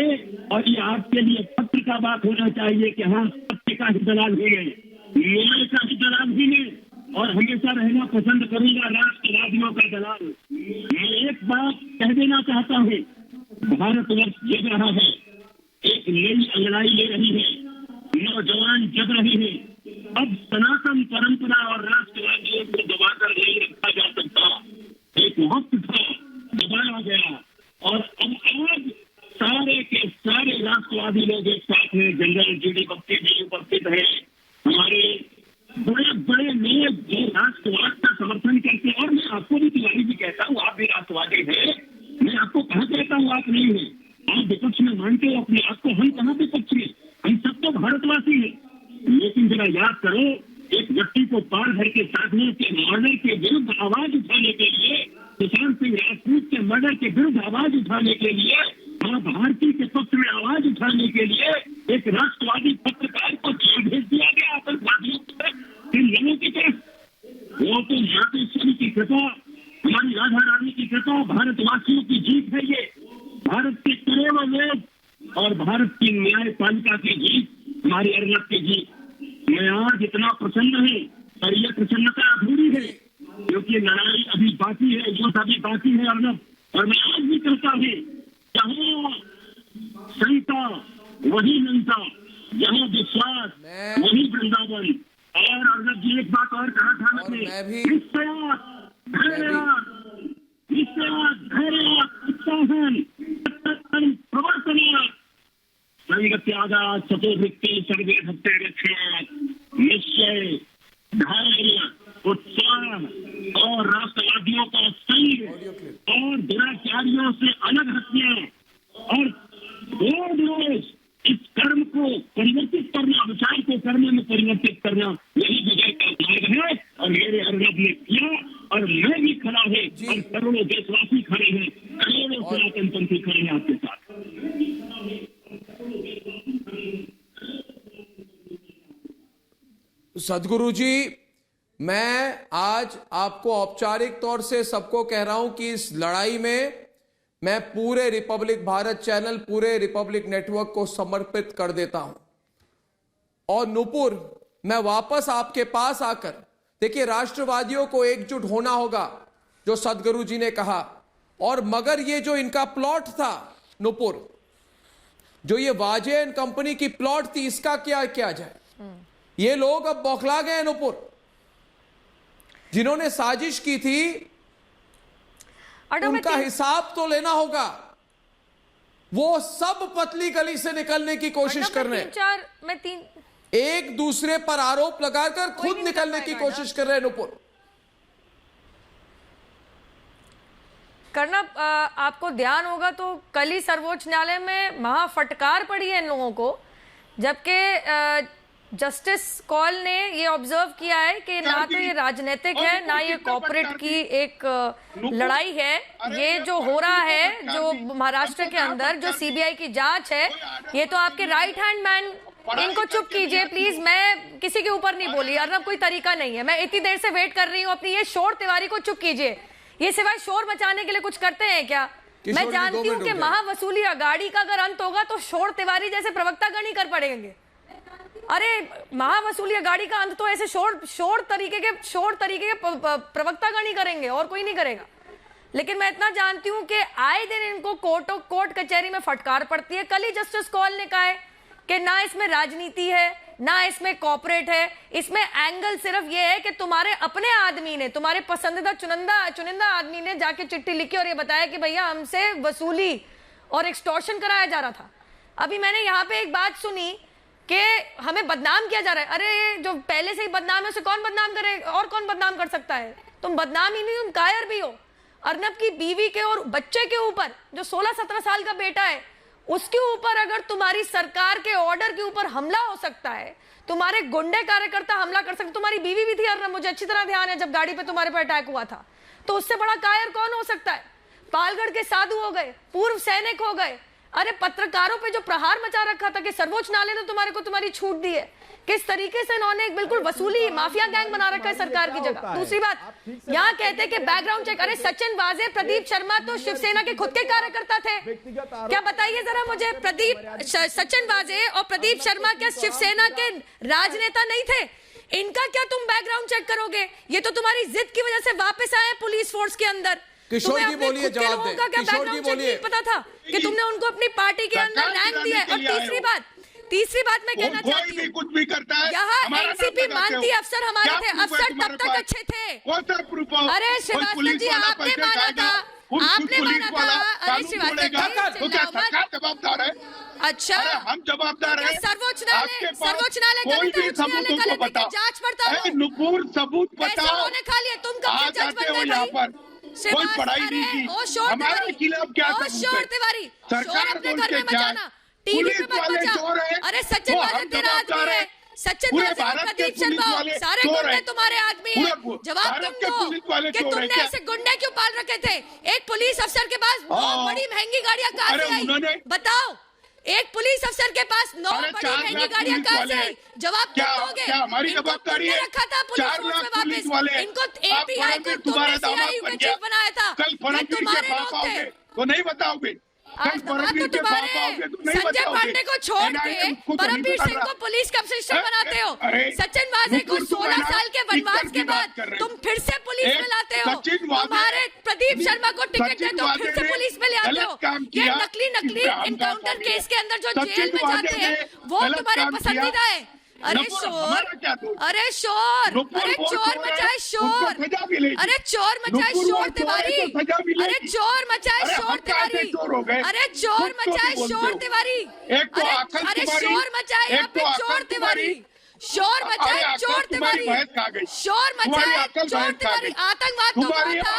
और ये आपके लिए फक्र का बात होना चाहिए कि हाँ, सत्य का ही दलाल ही है, न्याय का ही दलाल ही है और हमेशा रहना पसंद करूंगा राष्ट्रवादियों का दलाल। मैं एक बात कह देना चाहता हूँ, भारतवर्ष जग रहा है, एक नई अंगड़ाई ले रही है, नौजवान जग रहे हैं। अब सनातन परंपरा और राष्ट्रवादियों को दबाकर नहीं रखा जा सकता। एक वक्त था, दबाया गया, और अब आज सारे के सारे राष्ट्रवादी लोग एक साथ हैं। जनरल जीडी बख्शी जी उपस्थित है, हमारे बड़े बड़े लोग जो राष्ट्रवाद का समर्थन करते हैं। और मैं आपको भी तिवारी जी कहता हूँ, आप भी राष्ट्रवादी हैं। मैं आपको कहा कहता हूँ आप नहीं है, आप विपक्ष में मानते हो अपने आप को, हम कहाँ विपक्ष में, हम सब तो भारतवासी हैं। लेकिन जरा याद करो, एक व्यक्ति को पार भर के साधने के मर्डर के विरुद्ध आवाज उठाने के लिए, सुशांत सिंह राजपूत के मर्डर के विरुद्ध आवाज उठाने के लिए, मां भारती के पक्ष में आवाज उठाने के लिए एक राष्ट्रवादी पत्रकार को जेल भेज दिया गया आतंकवादियों की तरफ, इन लोगों की तरफ। वो तो मातेश्वरी की कृपा, हमारी राधा रानी की कृपा, भारतवासियों की जीत है। ये भारत के करोड़ों लोग और भारत की न्यायपालिका की जीत, हमारी अर्नब की जीत। मैं आज इतना प्रसन्न है, और यह प्रसन्नता अधूरी है क्योंकि लड़ाई अभी बाकी है, युद्ध अभी बाकी है अर्नब। और मैं आज भी कहता हूँ, जहाँ शंका वही लंका, जहाँ विश्वास वही वृंदावन। और अर्नब जी एक बात और कहा था मैंने, संगत्यागा चतुर्वृत्ति सर्वे भक्ते रक्षणात्, निश्चय, धैर्य, उत्साह और राष्ट्रवादियों का संग और दुराचारियों से अलग हटना और रोज इस कर्म को परिवर्तित करना, विचार को कर्म में परिवर्तित करना, यही विजय का मार्ग है। और मेरे अर्नब ने किया और मैं भी खड़ा है और करोड़ों देशवासी खड़े हैं, करोड़ों सनातन पंथी खड़े हैं आपके साथ। सदगुरु जी, मैं आज आपको औपचारिक तौर से सबको कह रहा हूं कि इस लड़ाई में मैं पूरे रिपब्लिक भारत चैनल, पूरे रिपब्लिक नेटवर्क को समर्पित कर देता हूं। और नुपुर, मैं वापस आपके पास आकर, देखिए राष्ट्रवादियों को एकजुट होना होगा, जो सदगुरु जी ने कहा। और मगर ये जो इनका प्लॉट था नुपुर, जो ये वाजे एंड कंपनी की प्लॉट थी, इसका क्या किया जाए? ये लोग अब बौखला गए हैं नुपुर, जिन्होंने साजिश की थी उनका हिसाब तो लेना होगा। वो सब पतली गली से निकलने की कोशिश कर रहे हैं, एक दूसरे पर आरोप लगाकर खुद निकलने की कोशिश कर रहे हैं नुपुर। करना आपको ध्यान होगा तो कल ही सर्वोच्च न्यायालय में महा फटकार पड़ी है इन लोगों को, जबकि जस्टिस कॉल ने ये ऑब्जर्व किया है कि ना तो ये राजनीतिक है, ना ये कॉर्पोरेट की एक लड़ाई है। ये जो हो रहा है, जो महाराष्ट्र के अंदर जो सीबीआई की जांच है, ये तो आपके राइट हैंड मैन, इनको चुप कीजिए प्लीज। मैं किसी के ऊपर नहीं बोली, अर्नब कोई तरीका नहीं है। मैं इतनी देर से वेट कर रही हूँ अपनी, ये शोर तिवारी को चुप कीजिए। ये सिवाय शोर मचाने के लिए कुछ करते हैं क्या? मैं जानती हूँ कि महावसूली अगाड़ी का अगर अंत होगा तो शोर तिवारी जैसे प्रवक्तागण ही कर पड़ेंगे। अरे महावसूली अगाड़ी का अंत तो ऐसे शोर तरीके के प्रवक्तागण ही करेंगे, और कोई नहीं करेगा। लेकिन मैं इतना जानती हूँ कि आए दिन इनको कोर्ट कचहरी में फटकार पड़ती है। कल ही जस्टिस कॉल ने कहा है कि ना इसमें राजनीति है, ना इसमें कॉर्पोरेट है, इसमें एंगल सिर्फ ये है कि तुम्हारे अपने आदमी ने, तुम्हारे पसंदीदा चुनिंदा आदमी ने जाके चिट्ठी लिखी और ये बताया कि भैया हमसे वसूली और एक्सटॉर्शन कराया जा रहा था। अभी मैंने यहाँ पे एक बात सुनी कि हमें बदनाम किया जा रहा है। अरे जो पहले से ही बदनाम है उसे कौन बदनाम करे, और कौन बदनाम कर सकता है? तुम बदनाम ही नहीं, तुम कायर भी हो। अर्नब की बीवी के और बच्चे के ऊपर, जो 16-17 साल का बेटा है, उसके ऊपर अगर तुम्हारी सरकार के ऑर्डर के ऊपर हमला हो सकता है, तुम्हारे गुंडे कार्यकर्ता हमला कर सकते। तुम्हारी बीवी भी थी अर्नब, मुझे अच्छी तरह ध्यान है, जब गाड़ी पे तुम्हारे पर अटैक हुआ था। तो उससे बड़ा कायर कौन हो सकता है? पालगढ़ के साधु हो गए, पूर्व सैनिक हो गए। अरे पत्रकारों पे जो प्रहार मचा रखा था कि सर्वोच्च न्यायालय ने तुम्हारी छूट दी है, किस तरीके से इन्होंने एक बिल्कुल वसूली माफिया गैंग बना रखा है सरकार की जगह। दूसरी बात, यहाँ कहते हैं कि बैकग्राउंड चेक। अरे सचिन वाजे, प्रदीप शर्मा तो शिवसेना के खुद के कार्यकर्ता थे। क्या बताइए जरा मुझे, सचिन वाजे और प्रदीप शर्मा क्या शिवसेना के राजनेता नहीं थे? इनका क्या तुम बैकग्राउंड चेक करोगे? ये तो तुम्हारी जिद की वजह से वापस आए पुलिस फोर्स के अंदर। किशोर जी बोलिए, जवाब दें। किशोर जी बोलिए। पता था कि तुमने उनको अपनी पार्टी के अंदर रैंक दिया है। और तीसरी बात मैं कहना चाहती हूँ, कुछ भी करता है, यहाँ एनसीपी मानती अफसर हमारे थे, अफसर तब तक अच्छे थे। अरे श्रीवास्तव जी आपने माना था, अरे श्रीवास्तव जवाबदार है। अच्छा, हम जवाबदार हैं। सर्वोच्च न्यायालय जांच पड़ताल, नुपुर सबूत बताओ। उन्होंने खा लिया, तुम कब से जज बन गए? यहाँ पर कोई पढ़ाई नहीं की, हमारे खिलाफ क्या शोर तिवारी, शोर अपने घर में मचाना, टीवी पे मत मचा। अरे सचिन वाजे तेरा आदमी है, सचिन वाजे, प्रदीप शर्मा, सारे गुंडे तुम्हारे आदमी हैं। जवाब तुम दो कि तुमने ऐसे गुंडे क्यों पाल रखे थे? एक पुलिस अफसर के पास 9 बड़ी महंगी गाड़ियां कहां से आई? बताओ, एक पुलिस अफसर के पास 9 बड़ी महंगी गाड़ियां कहां से आई? जवाब तुम दोगे। इनको तुमने रखा था पुलिस फोर्स में वापस, इनको एपीआई को तुमने सीआईयू का चीफ बनाया था, ये तुम्हारे लोग थे। तो नहीं बताओगे? संजय पांडे को छोड़ के परमवीर सिंह को पुलिस का अफसर बनाते हो। सचिन वाजे को 16 साल के वनवास के बाद तुम फिर से पुलिस में लाते हो। तुम्हारे प्रदीप शर्मा को टिकट देते हो, फिर से पुलिस में ले आते हो। ये नकली इनकाउंटर केस के अंदर जो जेल में जाते हैं वो तुम्हारे पसंदीदा है। अरे शोर, अरे शोर, अरे चोर मचाए शोर, अरे चोर मचाए शोर तिवारी, अरे चोर मचाए शोर तिवारी, अरे चोर मचाए शोर तिवारी, अरे शोर मचाए यहाँ पे चोर तिवारी, शोर मचाए चोर तिवारी, शोर मचाए चोर तिवारी। आतंकवाद तो हुआ था,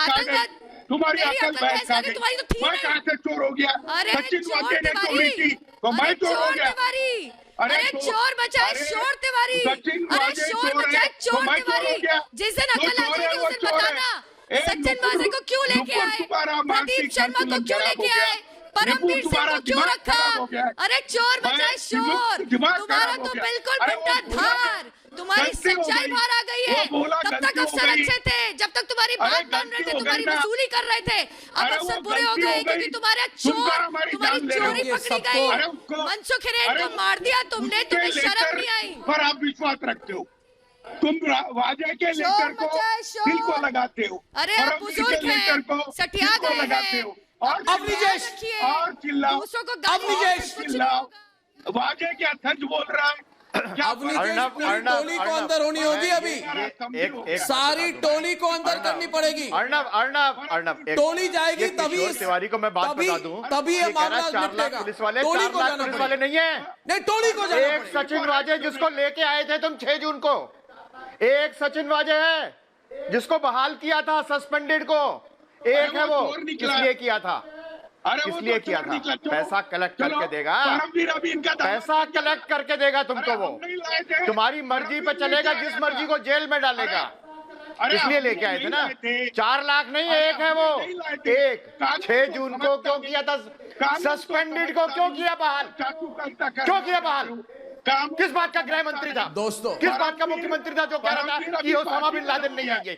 आतंकवाद तुम्हारी अकल बहस खा गई। मैं कहाँ से चोर हो गया? सचिन वाजे ने चोरी की तो मैं चोर हो गया। अरे चोर बचाए शोर तिवारी, अरे शोर बचाए चोर तिवारी। जिस दिन अकल आ जाएगी उस दिन बताना सचिन वाजे को क्यों लेके आए, प्रदीप शर्मा को क्यों लेके आए, परमवीर सिंह को क्यों रखा? अरे चोर बचाए शोर, तुम्हारा तो बिल्कुल बेटा धार, तुम्हारी सच्चाई बाहर आ गई है। तब तक अफसर अच्छे थे, जब तक तुम्हारी बात मान रहे थे, तुम्हारी वसूली कर रहे थे। अब अफसर बुरे हो गए क्योंकि तुम्हारे चोर, तुम्हारी चोरी पकड़ी गई। मनसुख हिरेन को मार दिया तुमने, तुम्हें शर्म नहीं आई। पर आप विश्वास रखते हो, तुम वाजे के लेटर को दिल को लगाते हो। अरे आप बुजुर्ग हैं, सठिया गए हैं, अब निजेश, और चिल्लाओ, दूसरों को अब निजेश, चिल्लाओ, वाजे क्या सच बोल रहा है? अब निजेश पूरी टोली को अंदर होनी होगी अभी, सारी टोली को अंदर करनी पड़ेगी। अर्नब टोली जाएगी तभी तिवारी को मैं बात बता दूं, तभी ये मामला 4 लाख निपटेगा। पुलिस वाले, टोली 4 को लाख जाना पुलिस वाले नहीं है, नहीं टोली को जाना एक सचिन वाजे जिसको लेके आए थे तुम 6 जून को, एक सचिन वाजे है जिसको बहाल किया था सस्पेंडेड को, एक है वो इसलिए किया था, इसलिए किया था, पैसा कलेक्ट करके देगा, पैसा कलेक्ट करके देगा तुमको, वो तुम्हारी मर्जी पे चलेगा, जिस मर्जी को जेल में डालेगा, इसलिए लेके आए थे ना। 4 लाख नहीं, एक है वो, एक 6 जून को क्यों किया था सस्पेंडेड को, क्यों किया बहाल, क्यों किया बहाल, किस बात का गृह मंत्री था दोस्तों, किस बात का मुख्यमंत्री था जो कह रहा था कि ओसामा बिन लादेन नहीं आएंगे,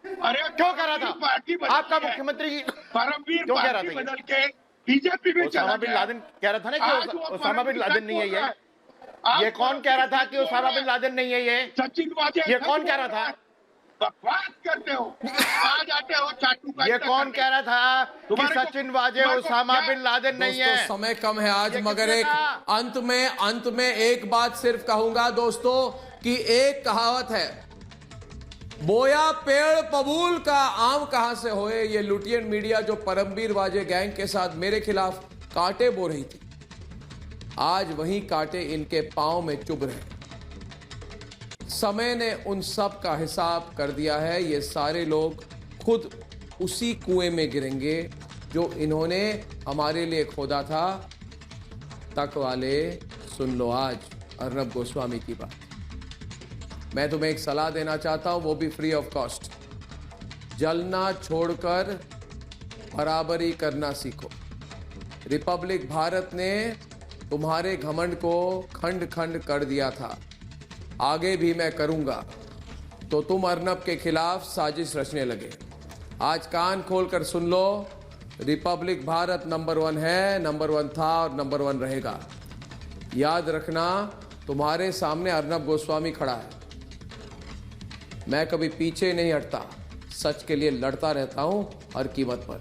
क्यों कह रहा था आपका मुख्यमंत्री, क्यों कह रहा था बीजेपी में ओसामा बिन लादेन कह रहा था ना कि ओसामा बिन लादेन नहीं है, ये कौन कह रहा था कि ओसामा बिन लादेन नहीं है, ये कौन कह रहा था, बकवास करते हो, आ जाते हो चाटू का, ये कौन कह रहा था कि सचिन वाजे ओसामा बिन लादेन नहीं है। समय कम है आज, मगर एक अंत में एक बात सिर्फ कहूंगा दोस्तों कि एक कहावत है, बोया पेड़ पबूल का आम कहां से होए। ये लुटियन मीडिया जो परमवीर वाजे गैंग के साथ मेरे खिलाफ कांटे बो रही थी, आज वही कांटे इनके पांव में चुभ रहे। समय ने उन सब का हिसाब कर दिया है, ये सारे लोग खुद उसी कुएं में गिरेंगे जो इन्होंने हमारे लिए खोदा था। तक वाले सुन लो आज अर्नब गोस्वामी की बात। मैं तुम्हें एक सलाह देना चाहता हूं, वो भी फ्री ऑफ कॉस्ट। जलना छोड़कर बराबरी करना सीखो। रिपब्लिक भारत ने तुम्हारे घमंड को खंड खंड कर दिया था, आगे भी मैं करूंगा, तो तुम अर्नब के खिलाफ साजिश रचने लगे। आज कान खोलकर सुन लो, रिपब्लिक भारत नंबर 1 है, नंबर 1 था और नंबर 1 रहेगा। याद रखना, तुम्हारे सामने अर्नब गोस्वामी खड़ा है। मैं कभी पीछे नहीं हटता, सच के लिए लड़ता रहता हूं हर कीमत पर।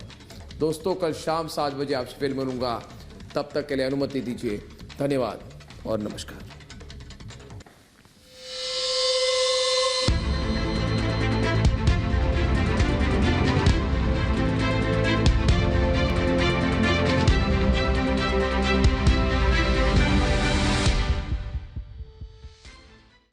दोस्तों, कल शाम 7 बजे आपसे फिर मिलूंगा, तब तक के लिए अनुमति दीजिए। धन्यवाद और नमस्कार।